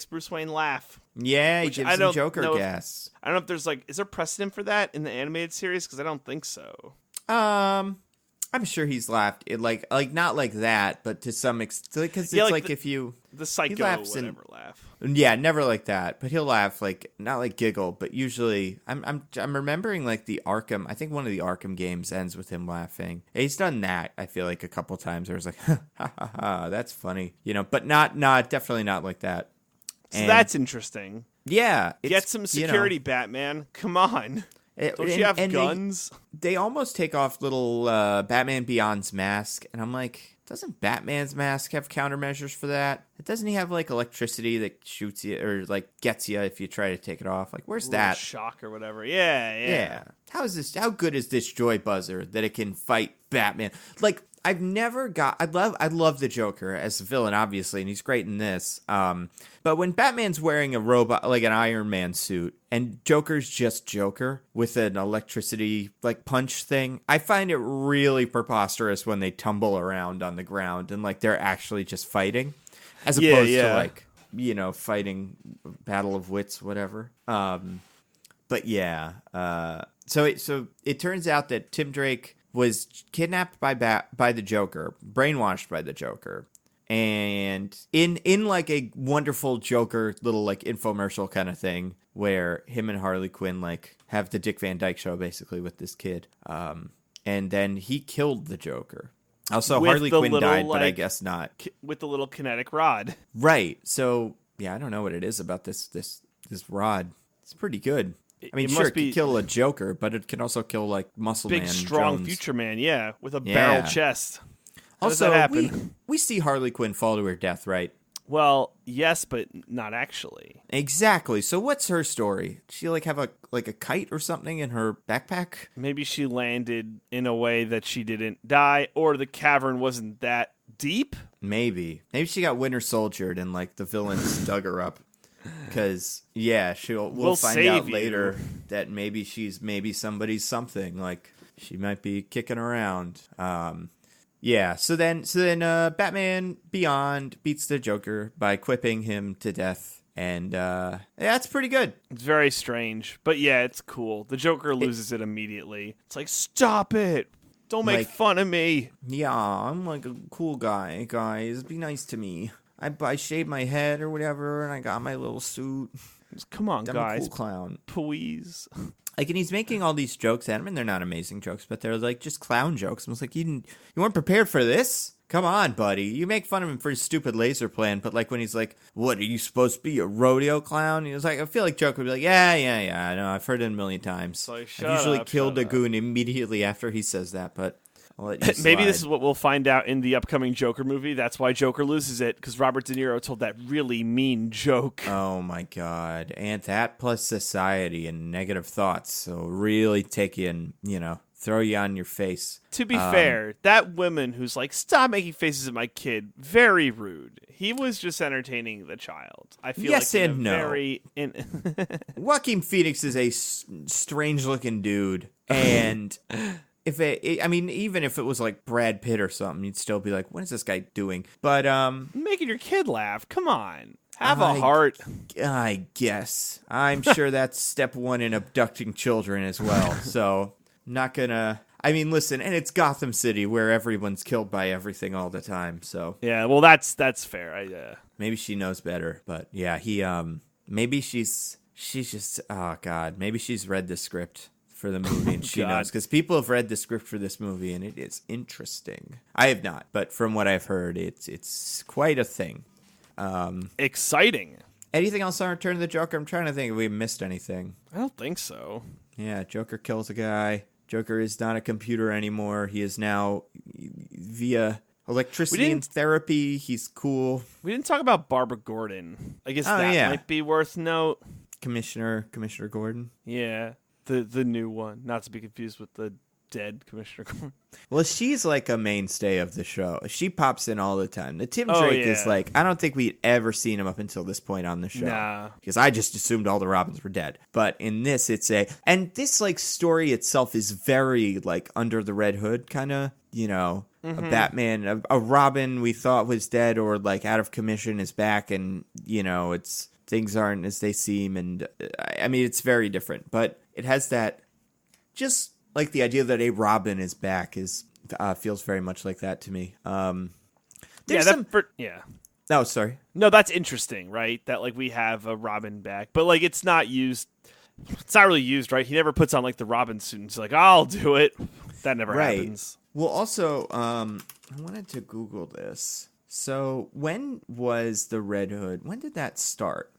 S2: Bruce Wayne laugh.
S1: Yeah, he gives him Joker gas.
S2: I don't know if there's is there precedent for that in the animated series? Because I don't think so.
S1: I'm sure he's laughed. Like not like that, but to some extent, because it's like if you
S2: the psycho whatever laugh.
S1: Yeah, never like that. But he'll laugh not like giggle, but usually I'm remembering like the Arkham. I think one of the Arkham games ends with him laughing. He's done that. I feel like a couple times where it's like, ha ha ha, that's funny, but definitely not like that.
S2: So that's interesting.
S1: Yeah,
S2: get some security, Batman. Come on. Don't you have guns?
S1: They almost take off little Batman Beyond's mask, and I'm like, doesn't Batman's mask have countermeasures for that? Doesn't he have like electricity that shoots you or like gets you if you try to take it off? Like, where's that
S2: shock or whatever? Yeah.
S1: How good is this joy buzzer that it can fight Batman? Like, I love the Joker as a villain, obviously, and he's great in this. But when Batman's wearing a robot, like an Iron Man suit, and Joker's just Joker with an electricity like punch thing, I find it really preposterous when they tumble around on the ground and like they're actually just fighting, as opposed to like fighting Battle of Wits, whatever. But yeah, so it turns out that Tim Drake was kidnapped by the Joker, brainwashed by the Joker, and in like a wonderful Joker little like infomercial kind of thing where him and Harley Quinn like have the Dick Van Dyke Show basically with this kid, and then he killed the Joker. Also, Harley Quinn died, but I guess not
S2: with the little kinetic rod.
S1: Right. So yeah, I don't know what it is about this rod. It's pretty good. I mean, sure, it can kill a Joker, but it can also kill, like, Muscle Man.
S2: Big, strong
S1: Jones.
S2: Future Man, yeah, with a barrel chest. How
S1: also,
S2: does that happen?
S1: We see Harley Quinn fall to her death, right?
S2: Well, yes, but not actually.
S1: Exactly. So what's her story? Does she, like, have a kite or something in her backpack?
S2: Maybe she landed in a way that she didn't die, or the cavern wasn't that deep?
S1: Maybe she got Winter Soldiered and, like, the villains dug her up. Because, yeah, we'll find out later that maybe she's somebody's something. Like, she might be kicking around. Yeah, so then Batman Beyond beats the Joker by quipping him to death. And, it's pretty good.
S2: It's very strange. But, yeah, it's cool. The Joker loses it immediately. It's like, stop it! Don't make fun of me!
S1: Yeah, I'm like a cool guy, guys. Be nice to me. I shaved my head or whatever, and I got my little suit.
S2: Come on,
S1: I'm
S2: guys.
S1: a cool clown.
S2: Please.
S1: Like, and he's making all these jokes at him, and they're not amazing jokes, but they're, like, just clown jokes. I was like, you weren't prepared for this? Come on, buddy. You make fun of him for his stupid laser plan, but, like, when he's like, what, are you supposed to be, a rodeo clown? He was like, I feel like Joker would be like, yeah, I know, I've heard it a million times.
S2: Like,
S1: I've usually killed a goon immediately after he says that, but...
S2: Maybe this is what we'll find out in the upcoming Joker movie. That's why Joker loses it, because Robert De Niro told that really mean joke.
S1: Oh, my God. And that plus society and negative thoughts. So really take you and, throw you on your face.
S2: To be fair, that woman who's like, stop making faces at my kid, very rude. He was just entertaining the child. I feel
S1: yes
S2: like
S1: and no. Joaquin Phoenix is a strange-looking dude, and... even if it was like Brad Pitt or something, you'd still be like, what is this guy doing? But,
S2: making your kid laugh. Come on. Have a heart.
S1: I guess. I'm sure that's step one in abducting children as well. So, not gonna... I mean, listen, and it's Gotham City where everyone's killed by everything all the time, so...
S2: Yeah, well, that's fair.
S1: Maybe she knows better, but yeah, maybe she's just... Oh, God. Maybe she's read the script for the movie, and she knows, because people have read the script for this movie, and it is interesting. I have not, but from what I've heard, it's quite a thing.
S2: Exciting.
S1: Anything else on Return of the Joker? I'm trying to think if we missed anything.
S2: I don't think so.
S1: Yeah, Joker kills a guy. Joker is not a computer anymore. He is now via electricity and therapy. He's cool.
S2: We didn't talk about Barbara Gordon. I guess might be worth note.
S1: Commissioner Gordon.
S2: Yeah, the new one. Not to be confused with the dead Commissioner Gordon.
S1: Well, she's like a mainstay of the show. She pops in all the time. The Tim Drake is like, I don't think we'd ever seen him up until this point on the show.
S2: Nah.
S1: Because I just assumed all the Robins were dead. But in this, and this like story itself is very like under the Red Hood kind of, a Batman, a Robin we thought was dead or like out of commission is back, and things aren't as they seem, and I mean it's very different, but it has that just like the idea that a Robin is back feels very much like that to me. Oh, sorry.
S2: No, that's interesting, right? That like we have a Robin back, but like it's not used. It's not really used, right? He never puts on like the Robin suit and he's like, I'll do it. That never happens.
S1: Well, also, I wanted to Google this. So when was the Red Hood? When did that start?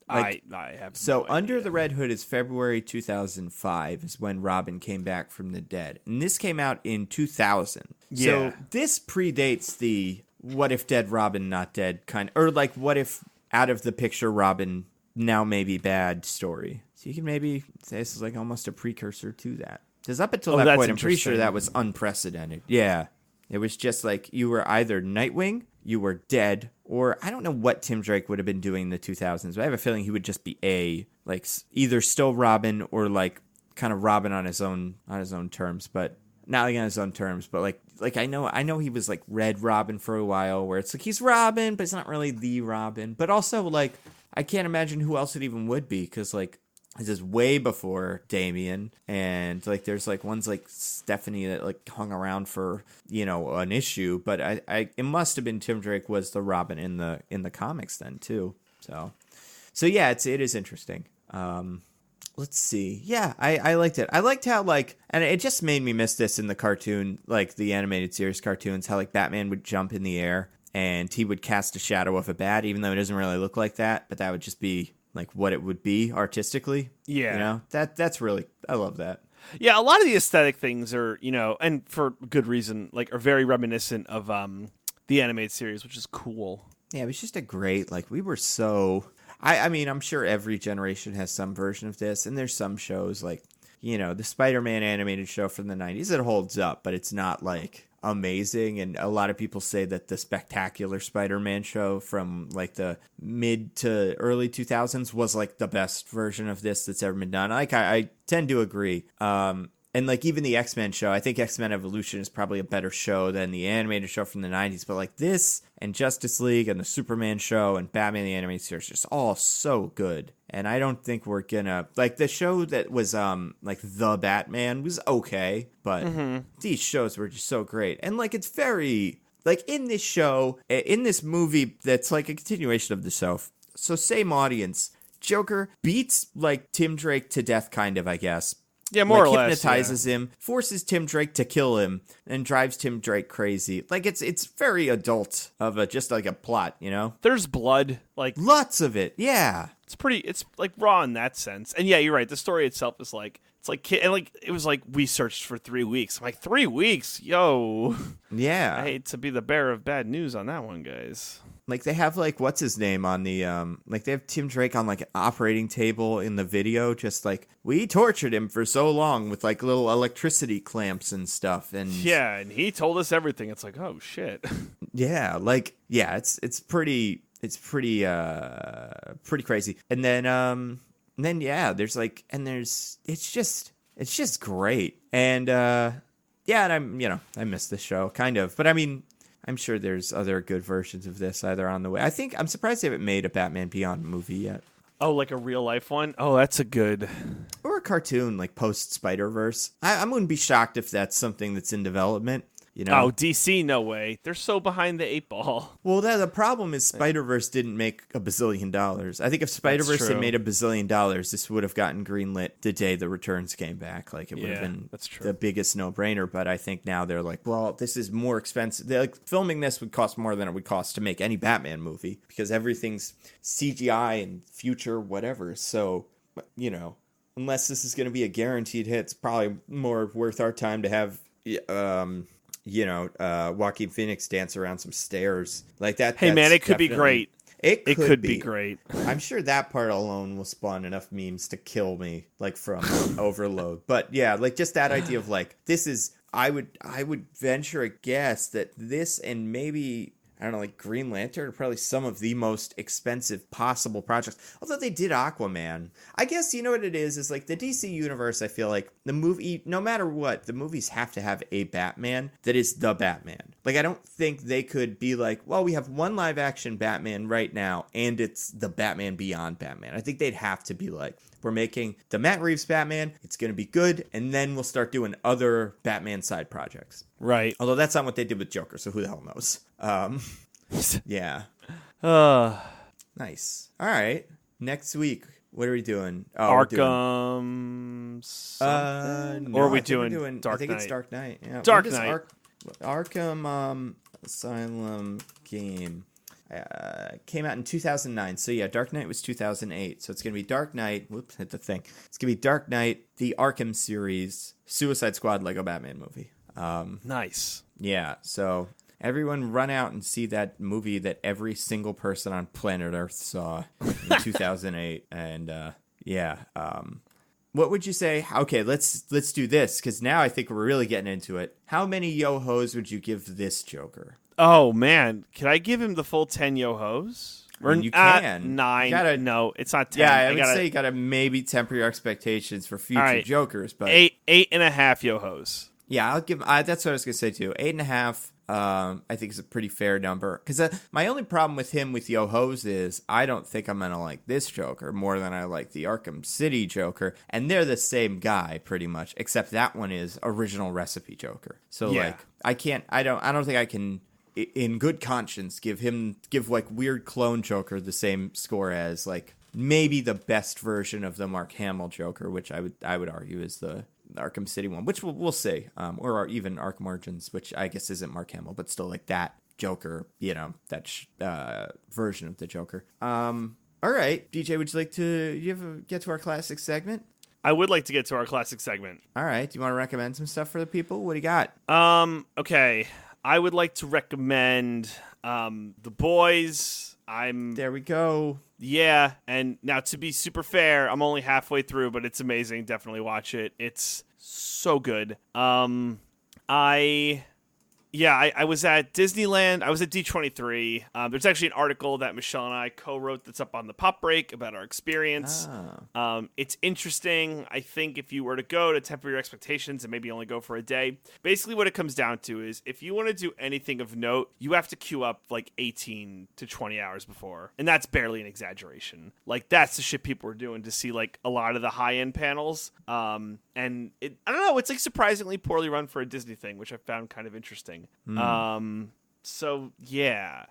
S2: I have
S1: so
S2: no idea.
S1: Under the Red Hood is February 2005 is when Robin came back from the dead. And this came out in 2000.
S2: Yeah.
S1: So this predates the what if dead Robin not dead kind or like what if out of the picture Robin now maybe bad story. So you can maybe say this is like almost a precursor to that. Because up until that point, I'm pretty sure that was unprecedented. Yeah. It was just like you were either Nightwing, you were dead, or I don't know what Tim Drake would have been doing in the 2000s, but I have a feeling he would just be either still Robin or like kind of Robin on his own terms, but not like on his own terms, but like I know he was like Red Robin for a while where it's like he's Robin, but it's not really the Robin. But also like I can't imagine who else it even would be because like this is way before Damian, and like there's like ones like Stephanie that like hung around for an issue, but it must have been Tim Drake was the Robin in the comics then too. So yeah, it is interesting. Let's see. Yeah, I liked it. I liked how like, and it just made me miss this in the cartoon, like the animated series cartoons, how like Batman would jump in the air and he would cast a shadow of a bat, even though it doesn't really look like that, but that would just be like what it would be artistically.
S2: Yeah.
S1: That's really, I love that.
S2: Yeah, a lot of the aesthetic things are, and for good reason, like are very reminiscent of the animated series, which is cool.
S1: Yeah, it was just a great, like we were so, I mean, I'm sure every generation has some version of this, and there's some shows like, the Spider-Man animated show from the 90s, it holds up, but it's not like amazing, and a lot of people say that the Spectacular Spider-Man show from like the mid to early 2000s was like the best version of this that's ever been done. Like I tend to agree. And like even the X-Men show, I think X-Men Evolution is probably a better show than the animated show from the 90s, but like this and Justice League and the Superman show and Batman the Animated Series are just all so good. And I don't think we're gonna like the show that was like The Batman was okay, but these shows were just so great. And like it's very like in this show, in this movie that's like a continuation of the show. So same audience. Joker beats like Tim Drake to death kind of, I guess.
S2: Yeah, more or less.
S1: Hypnotizes him, forces Tim Drake to kill him, and drives Tim Drake crazy. Like it's very adult of just like a plot,
S2: There's blood, like
S1: lots of it. Yeah,
S2: it's like raw in that sense. And yeah, you're right. The story itself is like and like it was like we searched for 3 weeks. I'm like 3 weeks, yo.
S1: Yeah,
S2: I hate to be the bearer of bad news on that one, guys.
S1: Like they have like what's his name on the like they have Tim Drake on like an operating table in the video, just like we tortured him for so long with like little electricity clamps and stuff, and
S2: yeah, and he told us everything. It's like, oh shit.
S1: Yeah, like yeah, it's pretty crazy. And then yeah, there's like it's just great. And yeah, and I miss this show kind of, but I mean, I'm sure there's other good versions of this either on the way. I'm surprised they haven't made a Batman Beyond movie yet.
S2: Oh, like a real life one? Oh, that's a good.
S1: Or a cartoon like post Spider-Verse. I wouldn't be shocked if that's something that's in development. You know?
S2: Oh, DC, no way. They're so behind the 8-ball.
S1: Well, the problem is Spider-Verse didn't make $1 billion. I think if Spider-Verse had made $1 billion, this would have gotten greenlit the day the returns came back. Like, it would have been the biggest no-brainer. But I think now they're like, well, this is more expensive. They're like, filming this would cost more than it would cost to make any Batman movie because everything's CGI and future whatever. So, you know, unless this is going to be a guaranteed hit, it's probably more worth our time to have, Joaquin Phoenix dance around some stairs like that.
S2: Hey, man, it could be great.
S1: It could be
S2: great.
S1: I'm sure that part alone will spawn enough memes to kill me, like from Overload. But yeah, like just that idea of like, this is, I would venture a guess that this and maybe, I don't know, like Green Lantern are probably some of the most expensive possible projects. Although they did Aquaman. I guess, you know what it is like the DC universe, I feel like the movie, no matter what, the movies have to have a Batman that is the Batman. Like, I don't think they could be like, well, we have one live action Batman right now, and it's the Batman Beyond Batman. I think they'd have to be like, we're making the Matt Reeves Batman, it's going to be good, and then we'll start doing other Batman side projects.
S2: Right.
S1: Although that's not what they did with Joker, so who the hell knows? Yeah. Nice. All right. Next week, what are we doing? Oh,
S2: Arkham.
S1: No,
S2: or are we
S1: doing
S2: Dark Knight?
S1: I think it's Dark Knight. Yeah.
S2: Dark Knight.
S1: Arkham Asylum game came out in 2009. So yeah, Dark Knight was 2008. So it's gonna be Dark Knight. Whoops, hit the thing. It's gonna be Dark Knight, the Arkham series, Suicide Squad, Lego Batman movie.
S2: Nice.
S1: Yeah. So everyone run out and see that movie that every single person on planet Earth saw in 2008. And what would you say? Okay, let's do this, because now I think we're really getting into it. How many yo-hos would you give this Joker?
S2: Oh, man. Can I give him the full 10 yo-hos?
S1: Or you can.
S2: 9. No, it's not 10.
S1: Yeah, I would say you got to maybe temper your expectations for future Jokers. But
S2: 8.5 yo-hos.
S1: Yeah, I'll give. That's what I was gonna say too. 8.5. I think is a pretty fair number. Because my only problem with him with yo-hos is I don't think I'm gonna like this Joker more than I like the Arkham City Joker, and they're the same guy pretty much, except that one is original recipe Joker. So like, I don't think I can, in good conscience, give like weird clone Joker the same score as like maybe the best version of the Mark Hamill Joker, which I would argue is the Arkham City one, which we'll see, or even Arkham Origins, which I guess isn't Mark Hamill, but still like that Joker, that version of the Joker. All right, DJ, would you like to get to our classic segment?
S2: I would like to get to our classic segment.
S1: All right, do you want to recommend some stuff for the people? What do you got?
S2: Okay, I would like to recommend The Boys.
S1: There we go.
S2: Yeah, and now to be super fair, I'm only halfway through, but it's amazing. Definitely watch it. It's so good. I was at Disneyland. I was at D23. There's actually an article that Michelle and I co-wrote that's up on the Pop Break about our experience. It's interesting. I think if you were to go to temper your expectations and maybe only go for a day, basically what it comes down to is if you want to do anything of note, you have to queue up like 18 to 20 hours before. And that's barely an exaggeration. Like, that's the shit people were doing to see like a lot of the high-end panels. And I don't know, it's like surprisingly poorly run for a Disney thing, which I found kind of interesting. So yeah,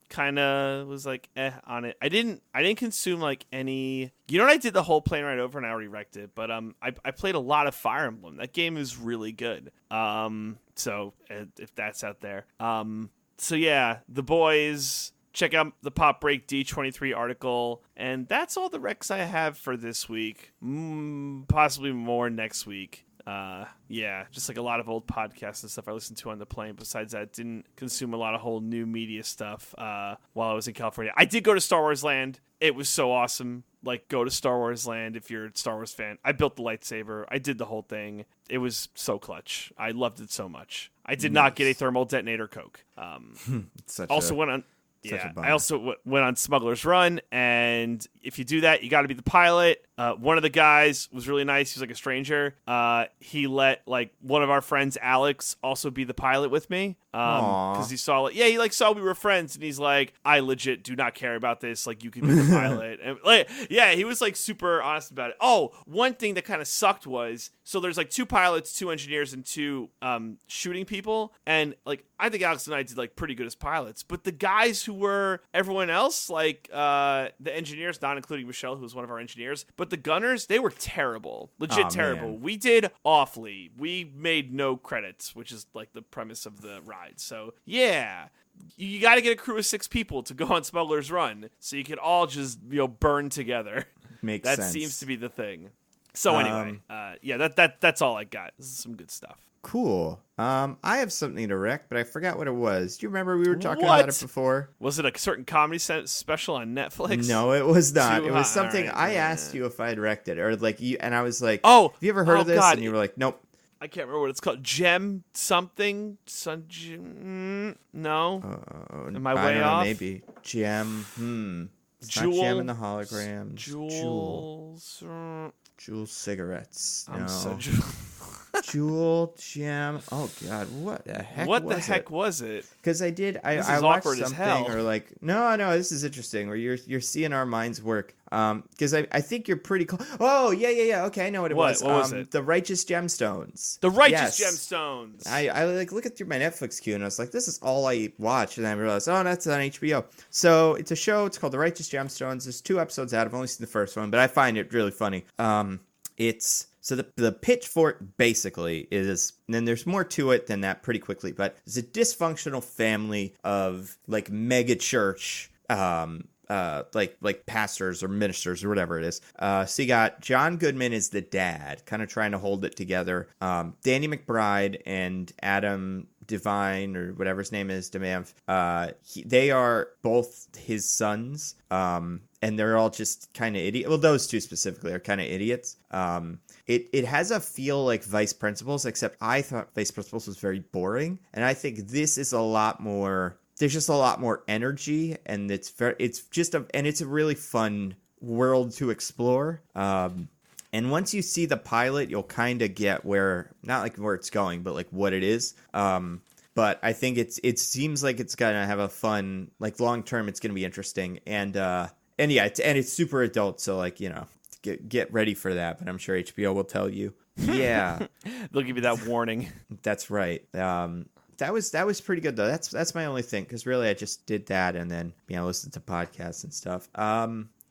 S2: kind of was like on it. I didn't consume like any, what I did the whole plane ride over and I already wrecked it, but I played a lot of Fire Emblem. That game is really good. So if that's out there. So yeah, The Boys, check out the Pop Break D23 article, and that's all the recs I have for this week. Possibly more next week. Just like a lot of old podcasts and stuff I listened to on the plane. Besides that, didn't consume a lot of whole new media stuff while I was in California. I did go to Star Wars Land. It was so awesome. Like, go to Star Wars Land if you're a Star Wars fan. I built the lightsaber. I did the whole thing. It was so clutch. I loved it so much. I did not get a thermal detonator Coke. I also went on Smuggler's Run, and if you do that, you got to be the pilot. One of the guys was really nice. He was like a stranger. He let like one of our friends, Alex, also be the pilot with me.
S1: Aw.
S2: he saw he like saw we were friends, and he's like, I legit do not care about this. Like, you can be the pilot, and like, yeah, he was like super honest about it. Oh, one thing that kind of sucked was, so there's like 2 pilots, 2 engineers, and 2 shooting people, and like I think Alex and I did like pretty good as pilots, but the guys who were everyone else, like the engineers, not including Michelle, who was one of our engineers, but the gunners, they were terrible, legit terrible.
S1: Man.
S2: We did awfully. We made no credits, which is like the premise of the ride. So yeah, you got to get a crew of 6 people to go on Smuggler's Run, so you can all just burn together.
S1: Makes
S2: that
S1: sense.
S2: seems to be the thing. So anyway, yeah, that's all I got. This is some good stuff.
S1: Cool. I have something to rec, but I forgot what it was. Do you remember we were talking about it before?
S2: Was it a certain comedy special on Netflix?
S1: No, it was not. It was something
S2: right.
S1: I asked you if I'd wrecked it, or like you, and I was like,
S2: "Oh,
S1: have you ever heard of this?"
S2: God.
S1: And you were like, "Nope."
S2: I can't remember what it's called. Gem something? No. Am I way off?
S1: Maybe Gem. It's
S2: Jewel.
S1: not Gem in the holograms.
S2: Jewels.
S1: Jewel cigarettes.
S2: I'm
S1: No.
S2: so
S1: Jewel Gem. Oh God, what the heck?
S2: Was it?
S1: Because I did. I
S2: is
S1: watched
S2: awkward as
S1: something,
S2: hell.
S1: or like, no, this is interesting. Where you're seeing our minds work. Because I think you're pretty close. Oh yeah. Okay, I know what it was.
S2: What was it?
S1: The Righteous Gemstones.
S2: The Righteous Gemstones.
S1: I like looked through my Netflix queue and I was like, this is all I watch, and I realized, oh, that's on HBO. So it's a show. It's called The Righteous Gemstones. There's 2 episodes out. I've only seen the first one, but I find it really funny. So the pitch for it basically is, and then there's more to it than that pretty quickly, but it's a dysfunctional family of like mega church, like pastors or ministers or whatever it is. So you got John Goodman is the dad, kind of trying to hold it together. Danny McBride and Adam Devine, or whatever his name is, Demanv, they are both his sons. And they're all just kind of idiot. Well, those 2 specifically are kind of idiots. It has a feel like Vice Principals, except I thought Vice Principals was very boring, and I think this is a lot more. There's just a lot more energy, and it's a really fun world to explore. And once you see the pilot, you'll kind of get where it's going, but like what it is. But I think it seems like it's gonna have a fun, like long term, it's gonna be interesting, and yeah, it's super adult, so like get ready for that. But I'm sure HBO will tell you. Yeah,
S2: they'll give you that warning.
S1: That's right. That was pretty good though. That's my only thing, because really I just did that and then listened to podcasts and stuff.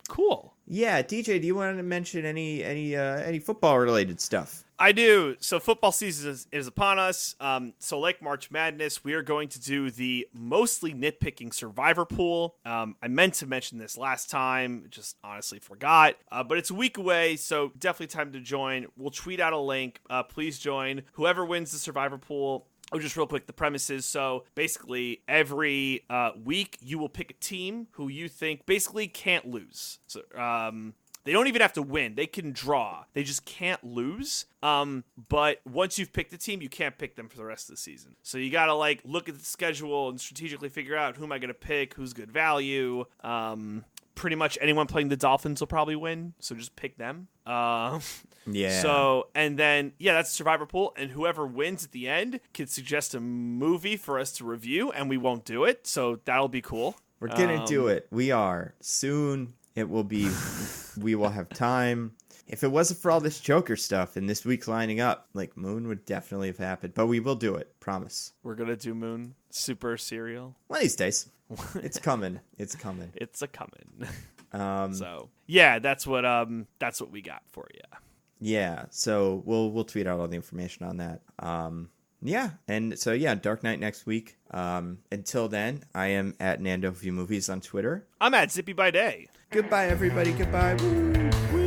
S2: Cool.
S1: Yeah, DJ, do you want to mention any football related stuff?
S2: I do. So football season is upon us. So like March Madness, we are going to do the mostly nitpicking survivor pool. I meant to mention this last time, just honestly forgot. But it's a week away, so definitely time to join. We'll tweet out a link. Please join. Whoever wins the survivor pool. Oh, just real quick, the premises. So basically, every week you will pick a team who you think basically can't lose. So they don't even have to win; they can draw. They just can't lose. But once you've picked the team, you can't pick them for the rest of the season. So you gotta like look at the schedule and strategically figure out who am I gonna pick, who's good value. Pretty much anyone playing the Dolphins will probably win, so just pick them.
S1: Yeah.
S2: So, and then, that's a survivor pool, and whoever wins at the end can suggest a movie for us to review, and we won't do it, so that'll be cool.
S1: We're gonna do it. We are. Soon it will be, we will have time. If it wasn't for all this Joker stuff and this week's lining up, like Moon would definitely have happened, but we will do it. Promise.
S2: We're gonna do Moon super serial.
S1: One of these days. It's coming. It's coming.
S2: It's a coming. So yeah, that's what we got for you.
S1: Yeah. So we'll tweet out all the information on that. Yeah. And so Dark Knight next week. Until then, I am at Nando View Movies on Twitter.
S2: I'm at Zippy by Day.
S1: Goodbye, everybody. Goodbye. Woo.